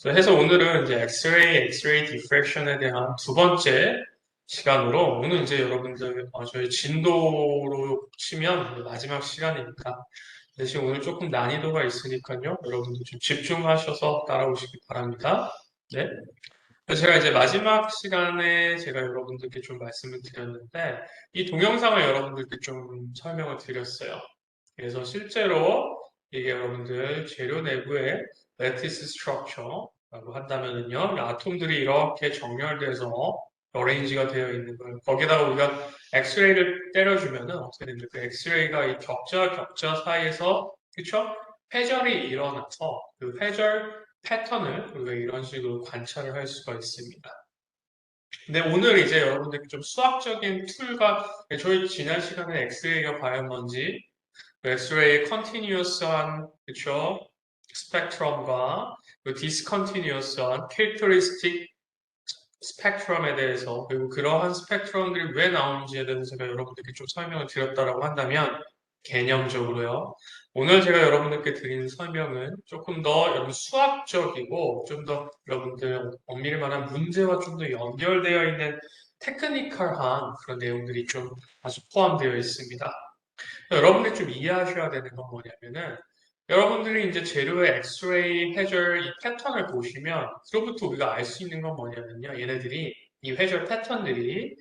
그래서 해서 오늘은 이제 엑스레이 디프렉션에 대한 두 번째 시간으로 오늘 이제 여러분들 저희 진도로 치면 마지막 시간이니까 대신 오늘 조금 난이도가 있으니까요. 여러분들 좀 집중하셔서 따라오시기 바랍니다. 네. 그래서 제가 이제 마지막 시간에 제가 여러분들께 좀 말씀을 드렸는데 이 동영상을 여러분들께 좀 설명을 드렸어요. 그래서 실제로 이게 여러분들 재료 내부에 레티스 스트럭처라고 한다면은요, 아톰들이 이렇게 정렬돼서 어레인지가 되어 있는 거예요. 거기다가 우리가 엑스레이를 때려주면은 어떻게 됩니까? 그 엑스레이가 이 격자 사이에서 그쵸? 회절이 일어나서 그 회절 패턴을 우리가 이런 식으로 관찰을 할 수가 있습니다. 근데 오늘 이제 여러분들 좀 수학적인 툴과 저희 지난 시간에 엑스레이가 과연 뭔지 엑스레이의 컨티뉴어스한 그쵸 스펙트럼과 그 디스컨티뉴어스한 캐릭터리스틱 스펙트럼에 대해서 그리고 그러한 스펙트럼들이 왜 나오는지에 대해서 제가 여러분들께 좀 설명을 드렸다라고 한다면 개념적으로요. 오늘 제가 여러분들께 드린 설명은 조금 더 여러분 수학적이고 좀 더 여러분들 엄밀히 말하면 문제와 좀 더 연결되어 있는 테크니컬한 그런 내용들이 좀 아주 포함되어 있습니다. 여러분들이 좀 이해하셔야 되는 건 뭐냐면은 여러분들이 이제 재료의 엑스레이 회절 이 패턴을 보시면 그로부터 우리가 알 수 있는 건 뭐냐면요. 얘네들이 이 회절 패턴들이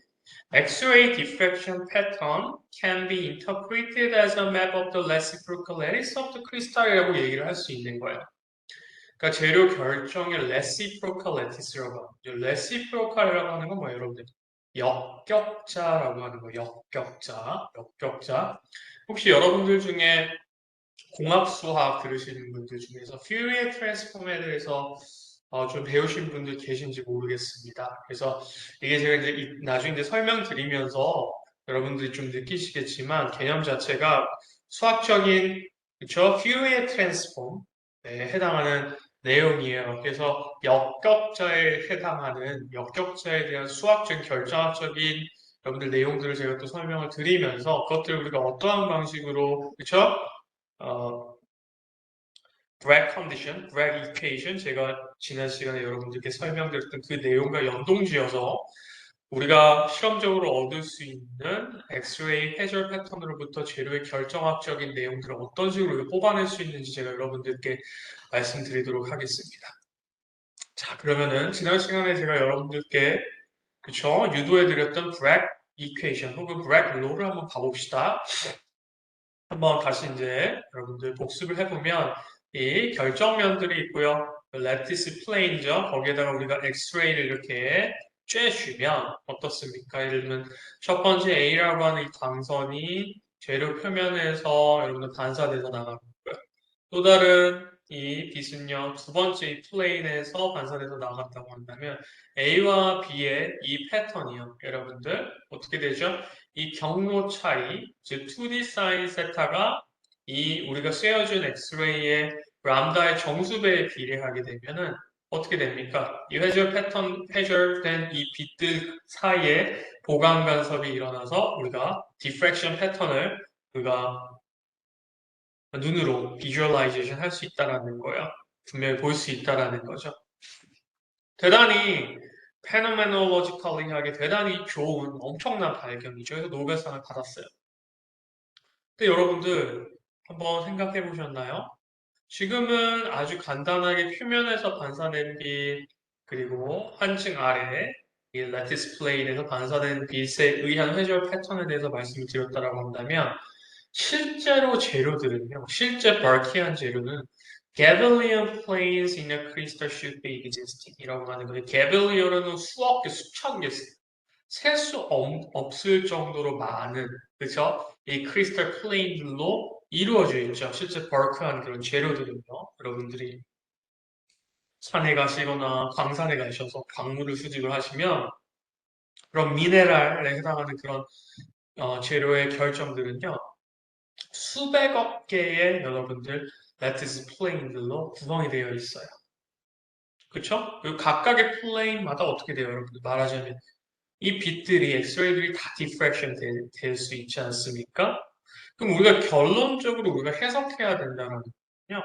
X-ray diffraction pattern can be interpreted as a map of the reciprocal lattice of the crystal이라고 얘기를 할 수 있는 거예요. 그러니까 재료 결정의 reciprocal lattice라고 합니다. reciprocal이라고 하는 건 뭐예요, 여러분들? 역격자라고 하는 거예요. 역격자. 혹시 여러분들 중에 공합수학 들으시는 분들 중에서 퓨리에 트랜스폼에 대해서 좀 배우신 분들 계신지 모르겠습니다. 그래서 이게 제가 이제 나중에 이제 설명드리면서 여러분들이 좀 느끼시겠지만 개념 자체가 수학적인 그쵸? 퓨리에 트랜스폼에 해당하는 내용이에요. 그래서 역격자에 해당하는 역격자에 대한 수학적인 결정학적인 여러분들 내용들을 제가 또 설명을 드리면서 그것들을 우리가 어떠한 방식으로 그쵸? 어, Bragg condition, Bragg equation 제가 지난 시간에 여러분들께 설명드렸던 그 내용과 연동지어서 우리가 실험적으로 얻을 수 있는 엑스레이 해절 패턴으로부터 재료의 결정학적인 내용들을 어떤 식으로 뽑아낼 수 있는지 제가 여러분들께 말씀드리도록 하겠습니다. 자, 그러면은 지난 시간에 제가 여러분들께 그쵸 유도해드렸던 Bragg equation 혹은 Bragg law를 한번 봐봅시다. 한번 다시 이제 여러분들 복습을 해보면 이 결정면들이 있고요. 레티스 플레인이죠. 거기에다가 우리가 엑스레이를 이렇게 쬐주면 어떻습니까? 예를 들면 첫 번째 A라고 하는 이 광선이 재료 표면에서 여러분들 반사돼서 나가는 거고요. 또 다른 이 빛은요, 두 번째 이 플레인에서 반사돼서 나갔다고 한다면 A와 B의 이 패턴이요, 여러분들 어떻게 되죠? 이 경로 차이, 즉 2D 사인 세타가 이 우리가 쐬어준 엑스레이의 람다의 정수배에 비례하게 되면은 어떻게 됩니까? 이 회절 패턴, 회절된 이 빛들 사이에 보강 간섭이 일어나서 우리가 디프렉션 패턴을 우리가 눈으로 비주얼라이제이션 할 수 있다라는 거예요. 분명히 볼 수 있다라는 거죠. 대단히 페노메놀로지컬리하게 대단히 좋은 엄청난 발견이죠. 그래서 노벨상을 받았어요. 근데 여러분들 한번 생각해 보셨나요? 지금은 아주 간단하게 표면에서 반사된 빛 그리고 한층 아래 이 레티스 플레인에서 반사된 빛에 의한 회절 패턴에 대해서 말씀을 드렸다라고 한다면 실제로 재료들은요, 실제 벌키한 재료는 Gabellian planes in a crystal should be existing 이라고 하는 거예요. Gabellion은 수억 개, 수천 개, 셀 수 없을 정도로 많은, 그쵸? 이 크리스탈 플레인들로 이루어져 있죠. 실제 벌크한 그런 재료들은요, 여러분들이 산에 가시거나 광산에 가셔서 광물을 수집을 하시면 그런 미네랄에 해당하는 그런 재료의 결정들은요, 수백억 개의 여러분들 레티스 플레인들로 구성이 되어 있어요. 그쵸? 그 각각의 플레인마다 어떻게 돼요, 여러분들? 말하자면 이 빛들이, 엑스레이들이 다 디프렉션 될 수 있지 않습니까? 그럼 우리가 결론적으로 우리가 해석해야 된다는 건요.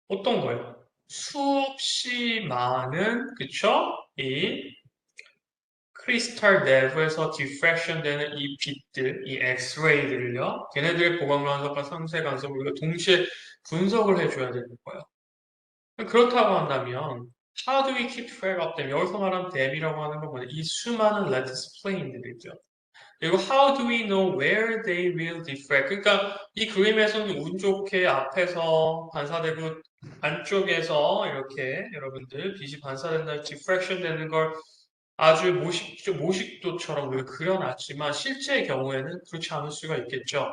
어떤 거예요? 수없이 많은, 그쵸? 이 크리스탈 내부에서 디프렉션 되는 이 빛들, 이 엑스레이들을요, 걔네들의 보강 간섭과 상쇄 간섭을 우리가 동시에 분석을 해줘야 되는 거예요. 그렇다고 한다면, how do we keep track of them? 여기서 말하는 them이라고 하는 건 뭐냐? 이 수많은 lattice plane들이죠. 그리고 how do we know where they will diffract? 그러니까 이 그림에서는 운 좋게 앞에서 반사되고 안쪽에서 이렇게 여러분들 빛이 반사된다, diffraction 되는 걸 아주 모식도처럼 우리가 그려놨지만 실제의 경우에는 그렇지 않을 수가 있겠죠.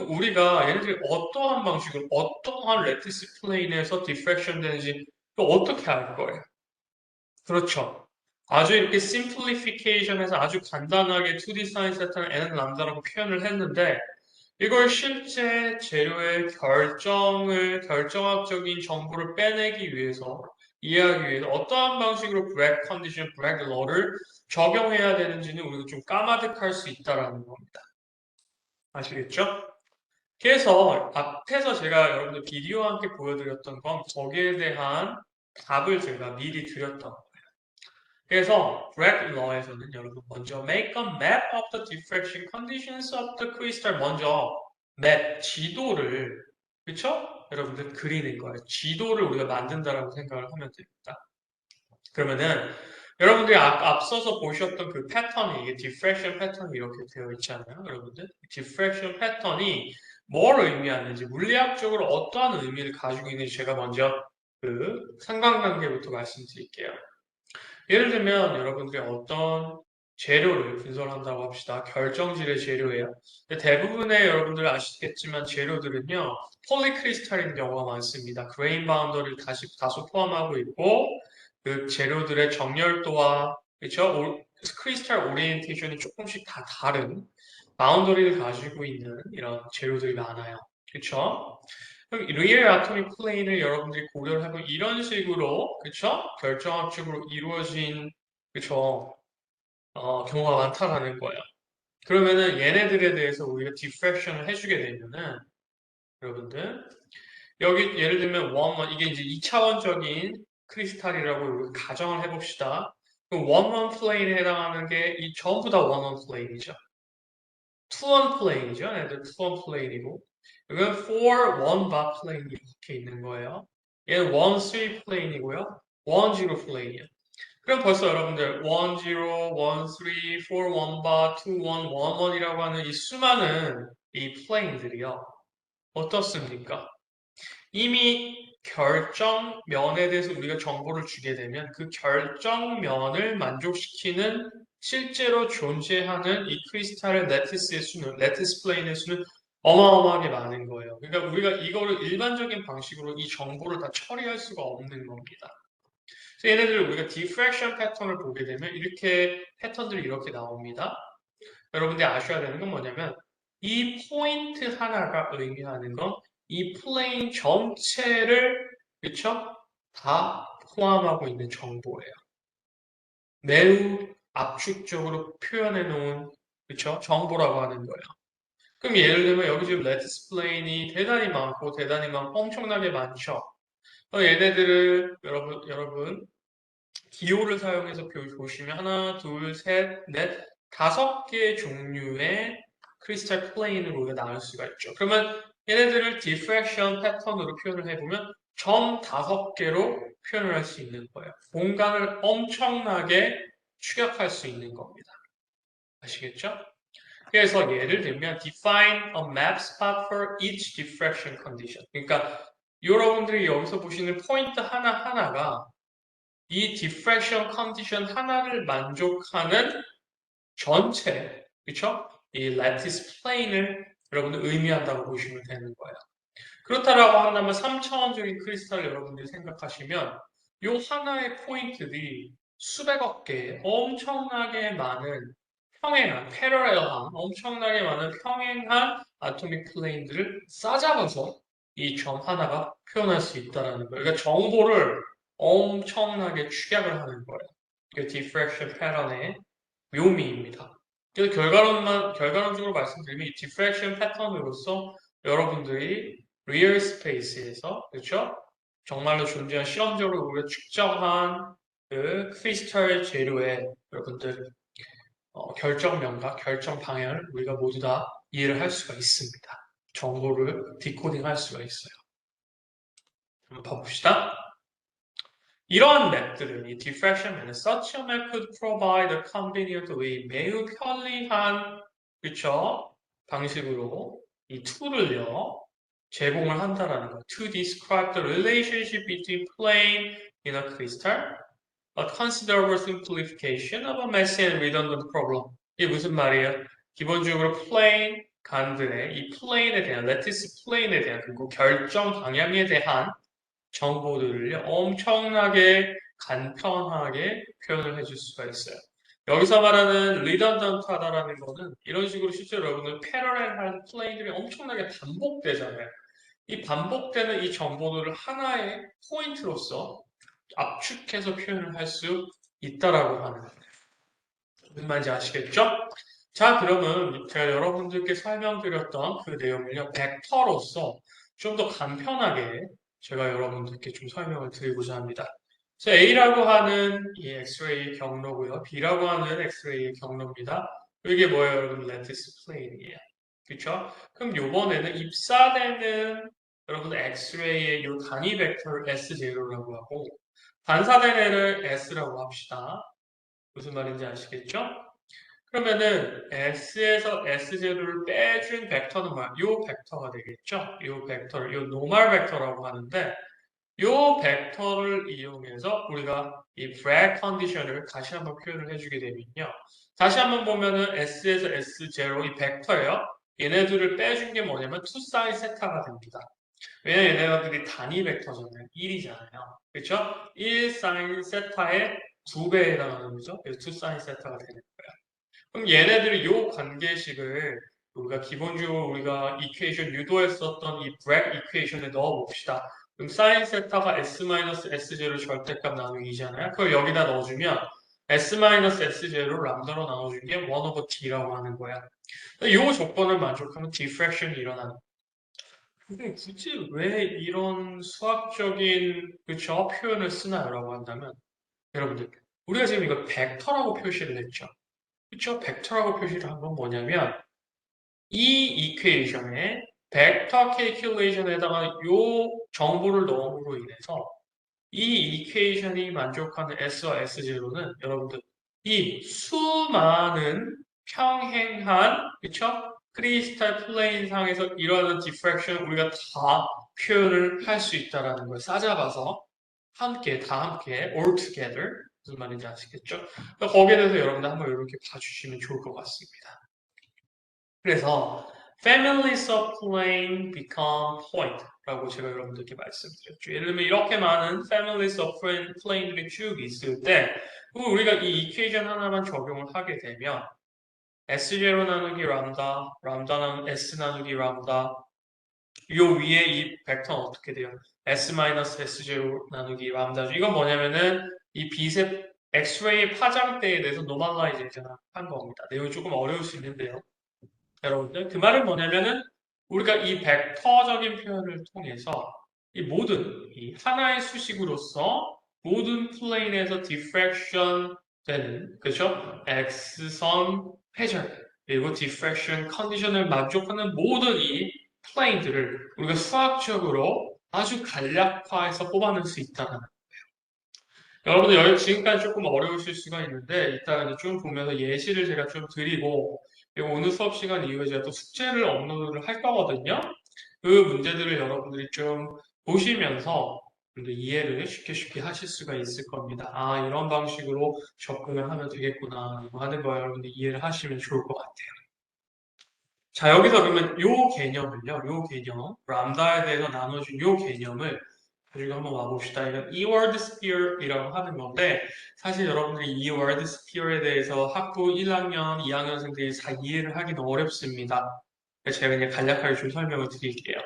우리가 얘네들이 어떠한 방식으로 어떠한 레티스 플레인에서 디프렉션 되는지 또 어떻게 알 거예요? 그렇죠. 아주 이렇게 심플리피케이션해서 아주 간단하게 2D 사인 세타를 n은 람다라고 표현을 했는데 이걸 실제 재료의 결정학적인 정보를 빼내기 위해서 이해하기 위해서 어떠한 방식으로 브렉 컨디션, 브렉 러를 적용해야 되는지는 우리가 좀 까마득할 수 있다라는 겁니다. 아시겠죠? 그래서 앞에서 제가 여러분들 비디오와 함께 보여드렸던 건 거기에 대한 답을 제가 미리 드렸던 거예요. 그래서 Bragg Law에서는 여러분 먼저 make a map of the diffraction conditions of the crystal 먼저 맵, 지도를 그쵸? 여러분들 그리는 거예요. 지도를 우리가 만든다라고 생각을 하면 됩니다. 그러면은 여러분들이 앞서서 보셨던 그 패턴이 이게 diffraction 패턴이 이렇게 되어 있잖아요. 여러분들 diffraction 패턴이 뭘 의미하는지 물리학적으로 어떠한 의미를 가지고 있는지 제가 먼저 그 상관관계부터 말씀드릴게요. 예를 들면 여러분들이 어떤 재료를 분석한다고 합시다. 결정질의 재료예요. 대부분의 여러분들 아시겠지만 재료들은요. 폴리크리스탈인 경우가 많습니다. 그레인 바운더리를 다소 포함하고 있고 그 재료들의 정렬도와 그렇죠? 크리스탈 오리엔테이션이 조금씩 다 다른 바운더리를 가지고 있는 이런 재료들이 많아요. 그렇죠? 그럼 리얼 아토믹 플레인을 여러분들이 고려를 하고 이런 식으로 그쵸? 결정학적으로 이루어진 그쵸? 경우가 많다라는 거예요. 그러면은 얘네들에 대해서 우리가 디프렉션을 해주게 되면은 여러분들 여기 예를 들면 이게 이제 2차원적인 크리스탈이라고 우리가 가정을 해봅시다. 그럼 원원 플레인에 해당하는 게 이 전부 다 원원 플레인이죠. 투원 플레인이죠. 얘네들 투원 플레인이고 이건 4 one bar 플레인 이렇게 있는 거예요. 얘는 1 3 플레인이고요. 1 0 플레인이요. 그럼 벌써 여러분들 1 0, 1 3, 4 1 bar, 2 1, 1 1이라고 하는 이 수많은 이 플레인들이요. 어떻습니까? 이미 결정면에 대해서 우리가 정보를 주게 되면 그 결정면을 만족시키는 실제로 존재하는 이 크리스탈 레티스의 수는, 레티스 플레인의 수는 어마어마하게 많은 거예요. 그러니까 우리가 이거를 일반적인 방식으로 이 정보를 다 처리할 수가 없는 겁니다. 그래서 얘네들 우리가 디프렉션 패턴을 보게 되면 이렇게 패턴들이 이렇게 나옵니다. 여러분들이 아셔야 되는 건 뭐냐면 이 포인트 하나가 의미하는 건 이 플레인 전체를 그쵸? 다 포함하고 있는 정보예요. 매우 압축적으로 표현해 놓은 그쵸? 정보라고 하는 거예요. 그럼 예를 들면 여기 지금 레티스 플레인이 대단히 많고 대단히 엄청나게 많죠. 얘네들을 여러분 기호를 사용해서 보시면 하나, 둘, 셋, 넷, 5개의 종류의 크리스탈 플레인을 우리가 나눌 수가 있죠. 그러면 얘네들을 디프렉션 패턴으로 표현을 해보면 점 5개로 표현을 할 수 있는 거예요. 공간을 엄청나게 축약할 수 있는 겁니다. 아시겠죠? 그래서 예를 들면 define a map spot for each diffraction condition. 그러니까 여러분들이 여기서 보시는 포인트 하나하나가 이 디프렉션 컨디션 하나를 만족하는 전체, 그쵸? 이 라티스 플레인을 여러분들 의미한다고 보시면 되는 거예요. 그렇다라고 한다면 3차원적인 크리스탈 여러분들이 생각하시면 이 하나의 포인트들이 수백억 개의 엄청나게 많은 평행한, 패러렐한, 엄청나게 많은 평행한 아토믹 플레인들을 싸잡아서 이 점 하나가 표현할 수 있다는 거예요. 그러니까 정보를 엄청나게 축약을 하는 거예요. 그 diffraction 패턴의 묘미입니다. 그래서 결과론적으로 말씀드리면 이 diffraction 패턴으로서 여러분들이 리얼 스페이스에서 그렇죠? 정말로 존재한 실험적으로 우리가 측정한 그 크리스탈 재료의 여러분들 결정명과 결정 방향을 우리가 모두 다 이해를 할 수가 있습니다. 정보를 디코딩할 수가 있어요. 한번 봐봅시다. 이러한 맵들은 이 diffraction method, such a map could provide a convenient way, 매우 편리한 그쵸? 방식으로 이 툴을요 제공을 한다라는 거. To describe the relationship between plane in a crystal, a considerable simplification of a messy and redundant problem. 이게 무슨 말이에요? 기본적으로 plane 간들의 이 plane에 대한, lattice plane에 대한 그리고 결정 방향에 대한 정보들을 엄청나게 간편하게 표현을 해줄 수가 있어요. 여기서 말하는 redundant하다라는 거는 이런 식으로 실제로 여러분들 패러렐한 플레이들이 엄청나게 반복되잖아요. 이 반복되는 이 정보들을 하나의 포인트로서 압축해서 표현을 할 수 있다라고 하는 거예요. 무슨 말인지 아시겠죠? 자, 그러면 제가 여러분들께 설명드렸던 그 내용을요, 벡터로서 좀 더 간편하게 제가 여러분들께 좀 설명을 드리고자 합니다. 그래서 A라고 하는 이 엑스레이 경로고요. B라고 하는 엑스레이의 경로입니다. 이게 뭐예요, 여러분? 렌티스 플레인이에요. 그쵸? 그럼 요번에는 입사되는 여러분 엑스레이의 요 단위 벡터를 S0라고 하고 반사된 애를 S라고 합시다. 무슨 말인지 아시겠죠? 그러면은 S에서 S0를 빼준 벡터는 뭐야? 요 벡터가 되겠죠? 요 벡터를, 요 노멀 벡터라고 하는데 요 벡터를 이용해서 우리가 이 브랙 컨디션을 다시 한번 표현을 해주게 되면요. 다시 한번 보면은 S에서 S0 이 벡터예요. 얘네들을 빼준 게 뭐냐면 투 사인 세타가 됩니다. 왜냐면 얘네들이 단위 벡터잖아요. 1이잖아요. 그렇죠? 1 사인 세타의 2배에 해당하는 거죠. 그래서 투 사인 세타가 되는 거예요. 그럼 얘네들이 요 관계식을 우리가 기본적으로 우리가 이퀘이션 유도했었던 이 브렉 이퀘이션에 넣어 봅시다. 그럼 사인 세타가 S-S0 절대값 나누기잖아요. 그걸 여기다 넣어주면 S-S0를 람다로 나눠준 게 1 over t라고 하는 거야. 이 조건을 만족하면 디프렉션이 일어나는 거야. 근데 굳이 왜 이런 수학적인 그쵸 표현을 쓰나요라고 한다면 여러분들 우리가 지금 이거 벡터라고 표시를 했죠. 그쵸? 벡터라고 표시를 한 건 뭐냐면 이 이퀘이션에 벡터 캘큘레이션에다가 요 정보를 넣음으로 인해서 이 이퀘이션이 만족하는 S와 S0는 여러분들 이 수많은 평행한 그쵸? 크리스탈 플레인 상에서 일어나는 디프렉션 우리가 다 표현을 할 수 있다라는 걸 싸잡아서 함께 다 함께 all together 무슨 말인지 아시겠죠? 그러니까 거기에 대해서 여러분들 한번 이렇게 봐주시면 좋을 것 같습니다. 그래서 families of plane become point 라고 제가 여러분들께 말씀드렸죠. 예를 들면 이렇게 많은 families of plane들이 쭉 있을 때 우리가 이 이퀘이션 하나만 적용을 하게 되면 S0 나누기 람다, 람다는 S 나누기 람다 요 위에 이 벡터는 어떻게 돼요? S-S0 나누기 람다죠. 이건 뭐냐면은 이 빛의 엑스레이 파장대에 대해서 노멀라이제이션 한 겁니다. 내용이 조금 어려울 수 있는데요. 여러분들 그 말은 뭐냐면은 우리가 이 벡터적인 표현을 통해서 이 모든 이 하나의 수식으로서 모든 플레인에서 디프렉션 되는 그렇죠? X선 회전 그리고 디프렉션 컨디션을 만족하는 모든 이 플레인들을 우리가 수학적으로 아주 간략화해서 뽑아낼 수 있다는 여러분들 여기 지금까지 조금 어려우실 수가 있는데 이따가 이제 좀 보면서 예시를 제가 좀 드리고 그리고 오늘 수업 시간 이후에 제가 또 숙제를 업로드를 할 거거든요. 그 문제들을 여러분들이 좀 보시면서 이해를 쉽게 하실 수가 있을 겁니다. 아, 이런 방식으로 접근을 하면 되겠구나 하는 거 여러분들 이해를 하시면 좋을 것 같아요. 자, 여기서 그러면 요 개념을요, 요 개념, 람다에 대해서 나눠준 요 개념을 가지고 한번 와봅시다. 이건 E-word sphere이라고 하는 건데, 사실 여러분들이 E-word sphere에 대해서 학부 1학년, 2학년생들이 다 이해를 하기는 어렵습니다. 그래서 제가 그냥 간략하게 좀 설명을 드릴게요.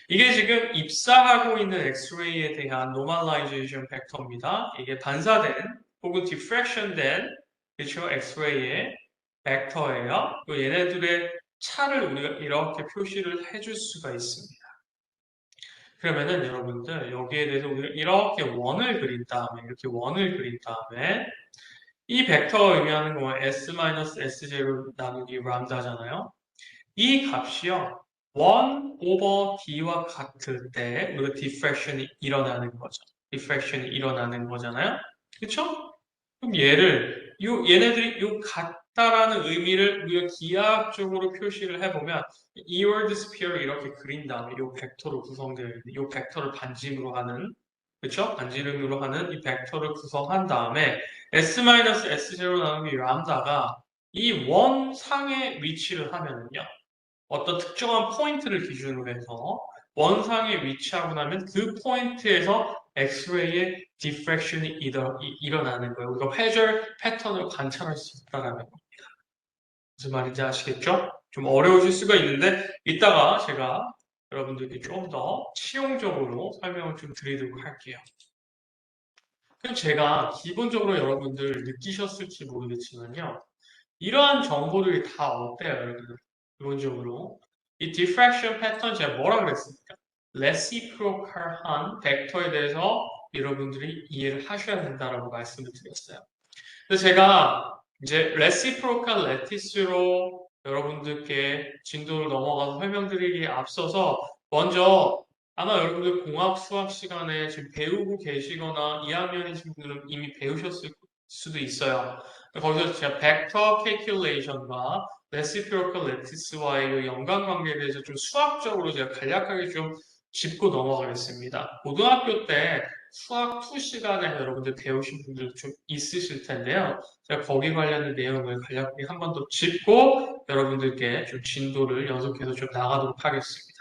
이게 지금 입사하고 있는 엑스레이에 대한 노멀라이제이션 벡터입니다. 이게 반사된 혹은 디프렉션된 그렇죠? 엑스레이의 벡터예요. 또 얘네들의 차를 우리가 이렇게 표시를 해줄 수가 있습니다. 그러면은 여러분들 여기에 대해서 우리가 이렇게 원을 그린 다음에 이렇게 원을 그린 다음에 이 벡터가 의미하는 건 s-s0 나누기 람다잖아요. 이 값이요. 1 over d와 같을 때 우리가 디프렉션이 일어나는 거죠. 디프렉션이 일어나는 거잖아요. 그쵸? 그럼 얘네들이 요 같다라는 의미를 우리가 기하학적으로 표시를 해보면 이월드 스피어를 이렇게 그린 다음에 요 벡터로 구성되어 있는 요 벡터를 반지름으로 하는 그쵸? 반지름으로 하는 이 벡터를 구성한 다음에 s-s0 나누기 람다가 이 원상의 위치를 하면은요. 어떤 특정한 포인트를 기준으로 해서 원상에 위치하고 나면 그 포인트에서 엑스레이의 디프렉션이 일어나는 거예요. 우리가 회절 패턴을 관찰할 수 있다는 겁니다. 무슨 말인지 아시겠죠? 좀 어려우실 수가 있는데 이따가 제가 여러분들께 좀 더 치용적으로 설명을 좀 드리도록 할게요. 그럼 제가 기본적으로 여러분들 느끼셨을지 모르겠지만요. 이러한 정보들이 다 어때요, 여러분들? 기본적으로. 이 diffraction 패턴 제가 뭐라 그랬습니까? reciprocal한 벡터에 대해서 여러분들이 이해를 하셔야 된다라고 말씀을 드렸어요. 그래서 제가 이제 reciprocal lattice로 여러분들께 진도를 넘어가서 설명드리기에 앞서서 먼저 아마 여러분들 공학 수학 시간에 지금 배우고 계시거나 2학년이신 분들은 이미 배우셨을 수도 있어요. 거기서 제가 벡터 calculation과 reciprocal lattice와의 이 연관관계에 대해서 좀 수학적으로 제가 간략하게 좀 짚고 넘어가겠습니다. 고등학교 때 수학 2 시간에 여러분들 배우신 분들 좀 있으실 텐데요. 제가 거기 관련된 내용을 간략하게 한 번 더 짚고 여러분들께 좀 진도를 연속해서 좀 나가도록 하겠습니다.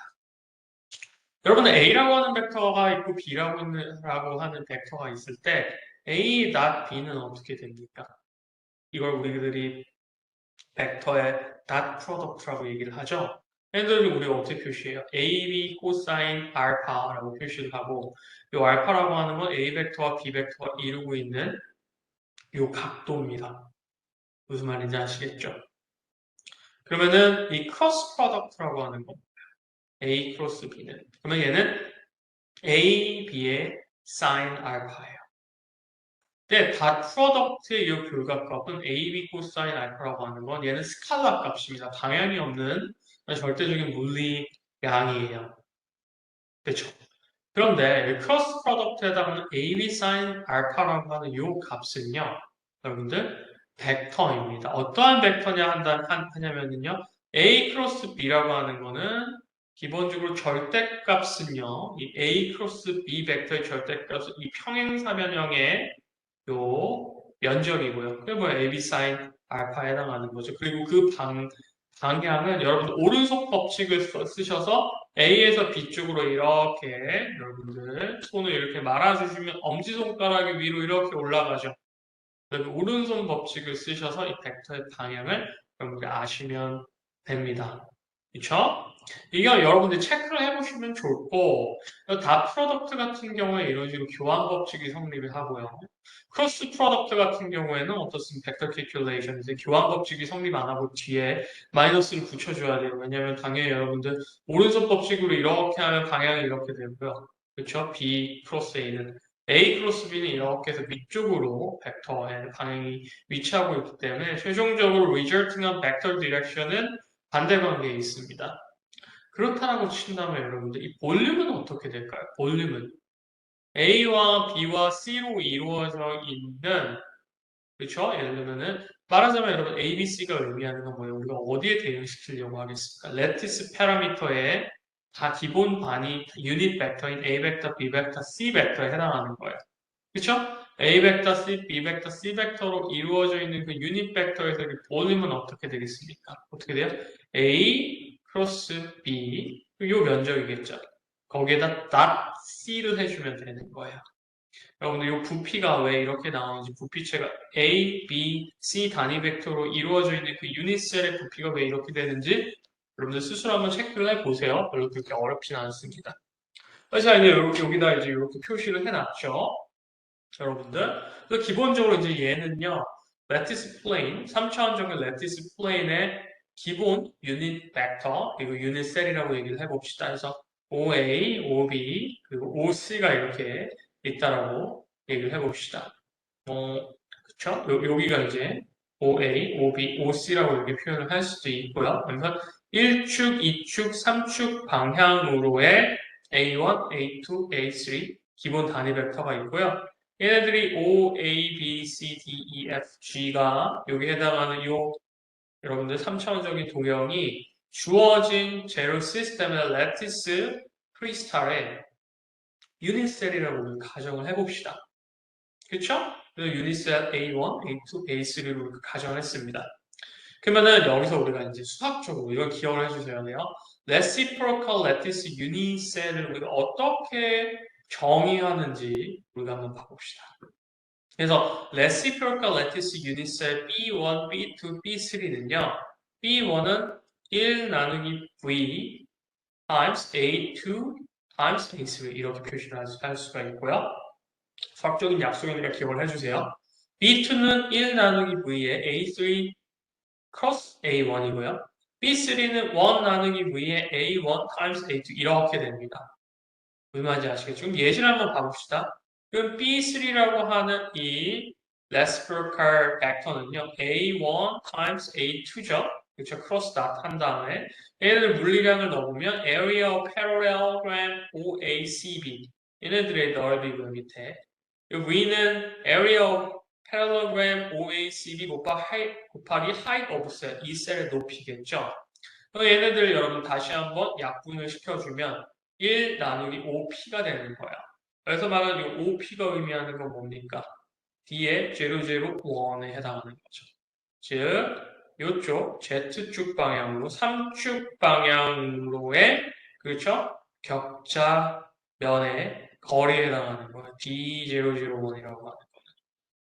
여러분들 A라고 하는 벡터가 있고 B라고 하는 벡터가 있을 때 A, B는 어떻게 됩니까? 이걸 우리들이 벡터의 dot product라고 얘기를 하죠. 얘들을 우리가 어떻게 표시해요? AB 코사인 알파라고 표시를 하고 이 알파라고 하는 건 A 벡터와 B 벡터가 이루고 있는 이 각도입니다. 무슨 말인지 아시겠죠? 그러면은 이 크로스 프로덕트라고 하는 거 A 크로스 B는 그러면 얘는 A, B의 사인 알파예요. 근데 다 프로덕트의 이 결과값은 A, B 코사인 알파라고 하는 건 얘는 스칼라 값입니다. 방향이 없는 절대적인 물리량이에요. 그렇죠? 그런데 크로스 프로덕트에 해당하는 A, B 사인 알파라고 하는 이 값은요. 여러분들 벡터입니다. 어떠한 벡터냐 하냐면요. A 크로스 B라고 하는 거는 기본적으로 절대값은요. 이 A 크로스 B 벡터의 절대값은 이 평행사변형의 요 면적이고요. 그게 뭐 AB 사인 알파에 해당하는 거죠. 그리고 그 방향은 여러분들 오른손 법칙을 쓰셔서 A에서 B 쪽으로 이렇게 여러분들 손을 이렇게 말아주시면 엄지손가락이 위로 이렇게 올라가죠. 그리고 오른손 법칙을 쓰셔서 이 벡터의 방향을 여러분들 아시면 됩니다. 그쵸? 이게 여러분들 체크를 해보시면 좋고, 다 프로덕트 같은 경우에 이런 식으로 교환 법칙이 성립을 하고요. 크로스 프로덕트 같은 경우에는 어떻습니까? 벡터 캐큘레이션 이제 교환 법칙이 성립 안 하고 뒤에 마이너스를 붙여줘야 돼요. 왜냐하면 당연히 여러분들 오른손 법칙으로 이렇게 하면 방향이 이렇게 되고요. 그렇죠? B 크로스 A는 A 크로스 B는 이렇게 해서 위쪽으로 벡터의 방향이 위치하고 있기 때문에 최종적으로 resulting한 vector direction은 반대 관계에 있습니다. 그렇다라고 친다면 여러분들 이 볼륨은 어떻게 될까요? 볼륨은 A와 B와 C로 이루어져 있는 그렇죠? 예를 들면은 말하자면 여러분 A, B, C가 의미하는 건 뭐예요? 우리가 어디에 대응시키려고 하겠습니까? 레티스 파라미터의 다 기본 반이 유닛 벡터인 A 벡터, B 벡터, C 벡터에 해당하는 거예요. 그렇죠? A 벡터, C, B 벡터, C 벡터로 이루어져 있는 그 유닛 벡터에서 그 볼륨은 어떻게 되겠습니까? 어떻게 돼요? A 크로스 B 요 면적이겠죠. 거기에다 닷 C를 해주면 되는 거예요. 여러분들 이 부피가 왜 이렇게 나오는지 부피체가 A, B, C 단위 벡터로 이루어져 있는 그 유닛셀의 부피가 왜 이렇게 되는지 여러분들 스스로 한번 체크를 해보세요. 별로 그렇게 어렵진 않습니다. 자, 이제 여기다 이제 이렇게 표시를 해놨죠. 여러분들. 그래서 기본적으로 이제 얘는요, 레티스 플레인, 3차원적인 레티스 플레인의 기본 유닛 벡터, 그리고 유닛 셀이라고 얘기를 해봅시다. 그래서 OA, OB, 그리고 OC가 이렇게 있다라고 얘기를 해봅시다. 그쵸? 여기가 이제 OA, OB, OC라고 이렇게 표현을 할 수도 있고요. 그래서 1축, 2축, 3축 방향으로의 A1, A2, A3 기본 단위 벡터가 있고요. 얘네들이 O, A, B, C, D, E, F, G가 여기에 해당하는 요 여러분들 3차원적인 도형이 주어진 제로 시스템의 레티스 크리스탈의 유닛셀이라고 가정을 해봅시다. 그렇죠? 그래서 유닛셀 A1, A2, A3로 가정을 했습니다. 그러면은 여기서 우리가 이제 수학적으로 이걸 기억을 해주셔야 돼요. reciprocal lattice unit셀을 우리가 어떻게 정의하는지 우리가 한번 봐봅시다. 그래서 reciprocal lattice unit셀 B1, B2, B3는요. B1은 1 나누기 V times A2 times A3 이렇게 표시를 할 수가 있고요. 수학적인 약속이니까 기억을 해주세요. B2는 1 나누기 V의 A3 cross A1이고요. B3는 1 나누기 V의 A1 times A2 이렇게 됩니다. 무슨 말인지 아시겠죠? 그럼 예시를 한번 봐봅시다. 그럼 B3라고 하는 이 reciprocal 벡터는요. A1 times A2죠. 그렇죠? 크로스 닷 한 다음에 얘네들 물리량을 넣으면 area of parallelogram OACB 얘네들의 넓이 그 밑에 V는 area of parallelogram OACB 곱하기 height of cell 이 셀의 높이겠죠. 그럼 얘네들 여러분 다시 한번 약분을 시켜주면 1 나누기 5P가 되는 거야. 그래서 말하는 이 5P가 의미하는 건 뭡니까? D의 001에 해당하는 거죠. 즉, 이쪽 Z축 방향으로 3축 방향으로의 그렇죠? 격자면의 거리에 해당하는 거예요. D001이라고 하는 거예요.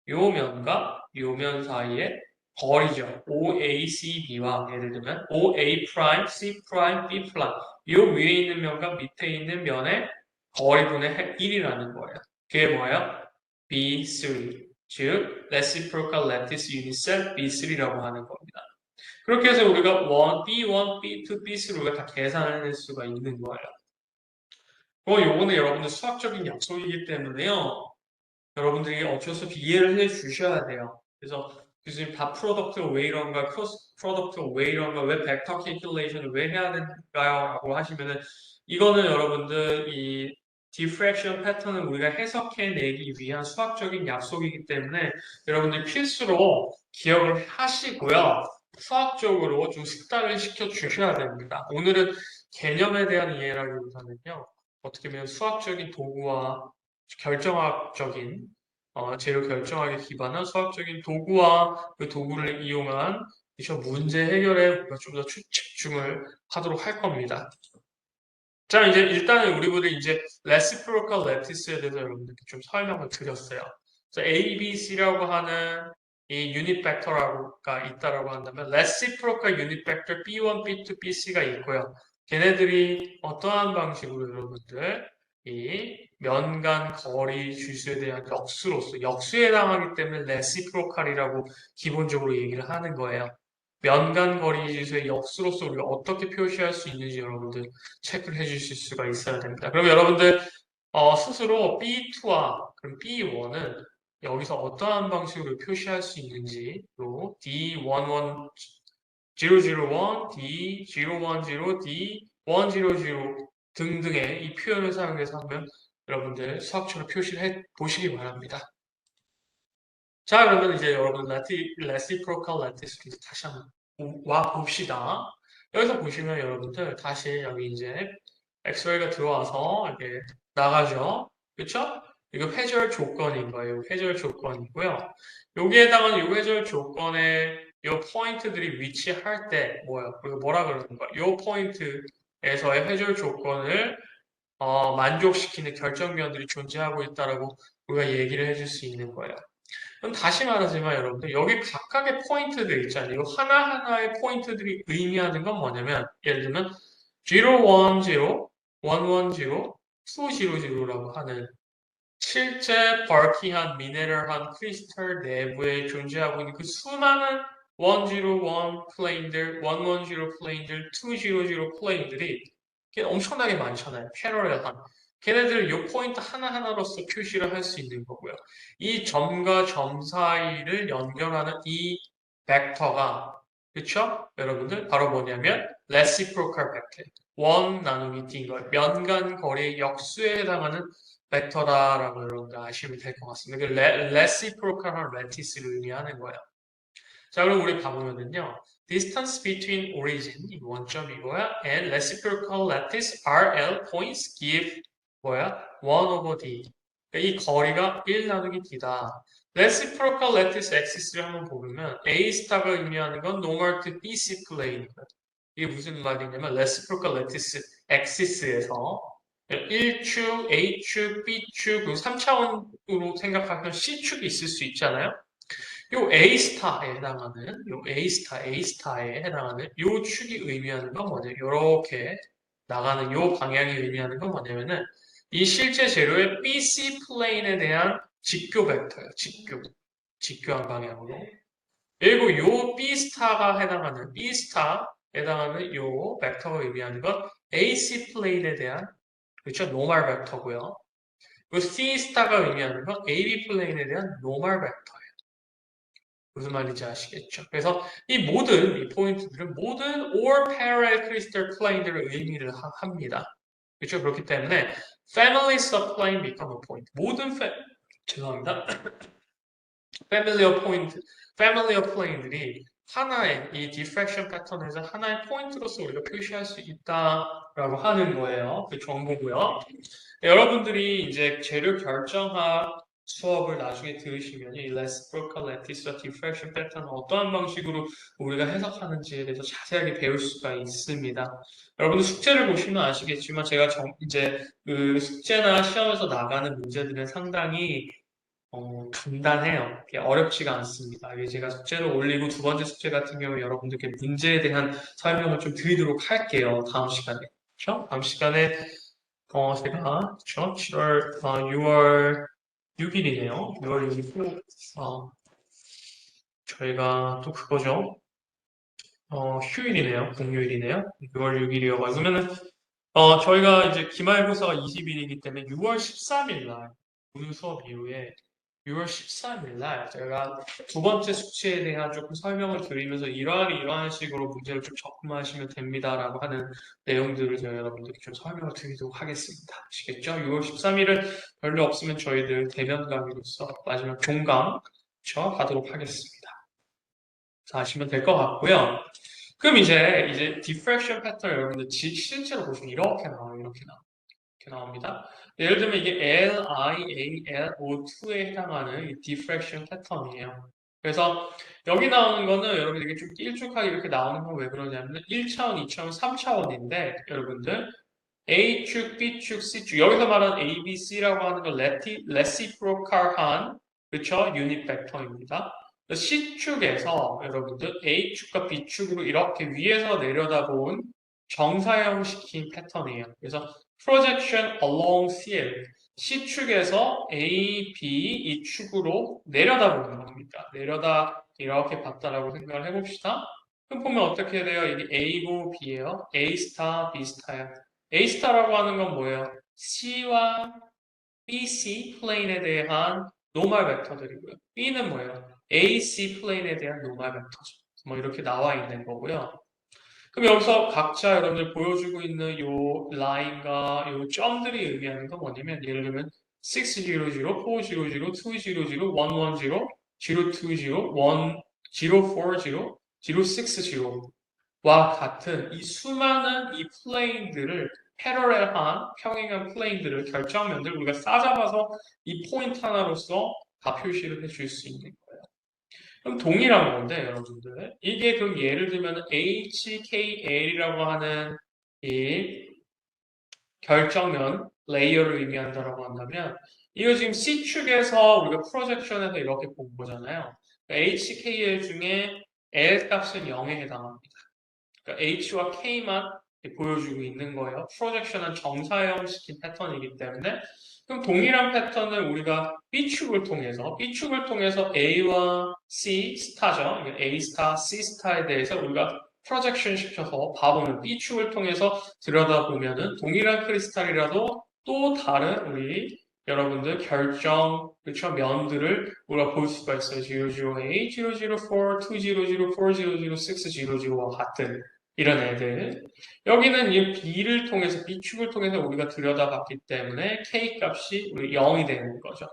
요 면과 요 면 사이의 거리죠. OACB와 예를 들면 OA 프라임, C 프라임, B 프라임 요 위에 있는 면과 밑에 있는 면의 거리분의 1이라는 거예요. 그게 뭐예요? B3 즉 reciprocal lattice unit cell B3라고 하는 겁니다. 그렇게 해서 우리가 B1, B2, B3를 다 계산을 할 수가 있는 거예요. 요거는 여러분들 수학적인 약속이기 때문에요. 여러분들이 어쩔 수 없이 이해를 해 주셔야 돼요. 그래서 교수님 다 프로덕트가 왜 이런가, 크로스 프로덕트가 왜 이런가, 왜 벡터 캘큘레이션을 왜 해야 되는가요? 라고 하시면은 이거는 여러분들 이 디프렉션 패턴을 우리가 해석해내기 위한 수학적인 약속이기 때문에 여러분들 필수로 기억을 하시고요. 수학적으로 좀 숙달을 시켜 주셔야 됩니다. 오늘은 개념에 대한 이해라기보다는요. 어떻게 보면 수학적인 도구와 결정학적인 재료 결정학에 기반한 수학적인 도구와 그 도구를 이용한 문제 해결에 우리가 좀 더 집중을 하도록 할 겁니다. 자, 이제 일단은 우리들이 이제 reciprocal lattice에 대해서 여러분들께 좀 설명을 드렸어요. 그래서 A, B, C라고 하는 이 유닛 벡터가 있다라고 한다면 reciprocal 유닛 벡터 B1, B2, BC가 있고요. 걔네들이 어떠한 방식으로 여러분들 이 면 간 거리 주수에 대한 역수에 해당하기 때문에 reciprocal이라고 기본적으로 얘기를 하는 거예요. 면 간 거리 지수의 역수로서 우리가 어떻게 표시할 수 있는지 여러분들 체크를 해주실 수가 있어야 됩니다. 그럼 여러분들 스스로 B2와 그럼 B1은 여기서 어떠한 방식으로 표시할 수 있는지 또 D11, 001, D010, D100 등등의 이 표현을 사용해서 한번 여러분들 수학적으로 표시를 해 보시기 바랍니다. 자, 그러면 이제 여러분 reciprocal lattice로 이제 다시 한번 와 봅시다. 여기서 보시면 여러분들 다시 여기 이제 엑스레이가 들어와서 이렇게 나가죠. 그쵸? 이거 회절 조건인 거예요. 회절 조건이고요. 여기에 해당하는 이 회절 조건의 이 포인트들이 위치할 때 그리고 뭐라 그러는 거야? 이 포인트에서의 회절 조건을 만족시키는 결정면들이 존재하고 있다라고 우리가 얘기를 해줄 수 있는 거예요. 그럼 다시 말하지만 여러분들 여기 각각의 포인트들 있잖아요. 이 하나하나의 포인트들이 의미하는 건 뭐냐면 예를 들면 010, 110, 200라고 하는 실제 벌키한 미네랄한 크리스탈 내부에 존재하고 있는 그 수많은 101 플레인들, 110 플레인들, 200 플레인들이 이게 엄청나게 많잖아요. 패러렐한. 걔네들 요 포인트 하나하나로서 표시를 할 수 있는 거고요. 이 점과 점 사이를 연결하는 이 벡터가 그쵸? 여러분들 바로 뭐냐면 reciprocal vector. 원 나누기 t인 걸 면간 거리의 역수에 해당하는 벡터다라고 여러분들 아시면 될 것 같습니다. 그 reciprocal한 lattice를 의미하는 거예요. 자, 그럼 우리 봐보면은요. distance between origin, 이 원점이고요. and reciprocal lattice RL points give 뭐야? 1 over d. 그러니까 이 거리가 1 나누기 d다. reciprocal lattice axis를 한번 보면 A 스타가 의미하는 건 normal to BC 플레인이거든. 이게 무슨 말이냐면 reciprocal lattice axis에서 1축, A축, B축, 그리고 3차원으로 생각하면 C축이 있을 수 있잖아요. 요 A스타에 해당하는, 요 A스타에 해당하는 요 축이 의미하는 건 뭐냐면, 요렇게 나가는 요 방향이 의미하는 건 뭐냐면은, 이 실제 재료의 BC 플레인에 대한 직교 벡터예요. 직교한 방향으로. 그리고 요 B스타에 해당하는 요 벡터가 의미하는 건 AC 플레인에 대한, 그렇죠? 노멀 벡터고요. 그 C스타가 의미하는 건 AB 플레인에 대한 노멀 벡터. 무슨 말인지 아시겠죠? 그래서 이 포인트들은 모든 or parallel crystal plane들을 의미를 합니다. 그렇죠? 그렇기 때문에 families of plane become a point. 죄송합니다. family of plane들이 하나의 이 diffraction 패턴에서 하나의 포인트로서 우리가 표시할 수 있다라고 하는 거예요. 그 정보고요. 여러분들이 이제 재료 결정학 수업을 나중에 들으시면 이 reciprocal lattice와 diffraction 패턴을 어떠한 방식으로 우리가 해석하는지에 대해서 자세하게 배울 수가 있습니다. 여러분들 숙제를 보시면 아시겠지만 제가 이제 그 숙제나 시험에서 나가는 문제들은 상당히 간단해요. 어렵지가 않습니다. 이게 제가 숙제를 올리고 두 번째 숙제 같은 경우 여러분들께 문제에 대한 설명을 좀 드리도록 할게요. 다음 시간에. 그렇죠? 다음 시간에 제가 그렇죠? 6월 6일이네요. 6월 6일 저희가 또 그거죠. 휴일이네요. 공휴일이네요. 6월 6일이어가지고 그러면은 저희가 이제 기말고사가 20일이기 때문에 6월 13일 날 오늘 수업 이후에 6월 13일 날 제가 두 번째 숙제에 대한 조금 설명을 드리면서 이러한 식으로 문제를 좀 접근하시면 됩니다라고 하는 내용들을 제가 여러분들께 좀 설명을 드리도록 하겠습니다. 아시겠죠? 6월 13일은 별로 없으면 저희들 대면 강의로서 마지막 종강 하도록 하겠습니다. 자, 아시면 될 것 같고요. 그럼 이제 diffraction 패턴 여러분들 실제로 보시면 이렇게 나와요. 이렇게 나옵니다. 예를 들면 이게 LIALO2에 해당하는 이 diffraction 패턴이에요. 그래서 여기 나오는 거는 여러분들 이게 좀 일축하게 이렇게 나오는 건 왜 그러냐면 1차원, 2차원, 3차원인데 여러분들 A축, B축, C축 여기서 말하는 A, B, C라고 하는 건 reciprocal한 그쵸? 유닛 벡터입니다. C축에서 여러분들 A축과 B축으로 이렇게 위에서 내려다본 정사형시킨 패턴이에요. 그래서 projection along CL C축에서 A, B 이 축으로 내려다보는 겁니다. 내려다 이렇게 봤다라고 생각을 해봅시다. 그럼 보면 어떻게 돼요? 이게 A고 B예요. A 스타, B 스타야. A 스타라고 하는 건 뭐예요? C와 BC 플레인에 대한 노멀 벡터들이고요. B는 뭐예요? AC 플레인에 대한 노멀 벡터죠. 뭐 이렇게 나와 있는 거고요. 그럼 여기서 각자 여러분들 보여주고 있는 요 라인과 요 점들이 의미하는 건 뭐냐면 예를 들면 600, 400, 200, 200, 110, 020, 1040, 060와 같은 이 수많은 이 플레인들을 패러렐한 평행한 플레인들을 결정면들 우리가 싸잡아서 이 포인트 하나로서 다 표시를 해줄 수 있는 거예요. 그럼 동일한 건데 여러분들 이게 그럼 예를 들면 HKL이라고 하는 이 결정면 레이어를 의미한다라고 한다면 이거 지금 C축에서 우리가 프로젝션에서 이렇게 본 거잖아요. 그러니까 HKL 중에 L 값은 0에 해당합니다. 그러니까 H와 K만 보여주고 있는 거예요. 프로젝션은 정사형시킨 패턴이기 때문에 그럼 동일한 패턴을 우리가 B축을 통해서 A와 C 스타죠. A 스타, C 스타에 대해서 우리가 프로젝션 시켜서 봐보면 B축을 통해서 들여다보면은 동일한 크리스탈이라도 또 다른 우리 여러분들 결정 그쵸 면들을 우리가 볼 수가 있어요. 008, 004, 2004, 4006, 600와 같은 이런 애들. 여기는 이 B를 통해서 B축을 통해서 우리가 들여다봤기 때문에 K 값이 우리 0이 되는 거죠.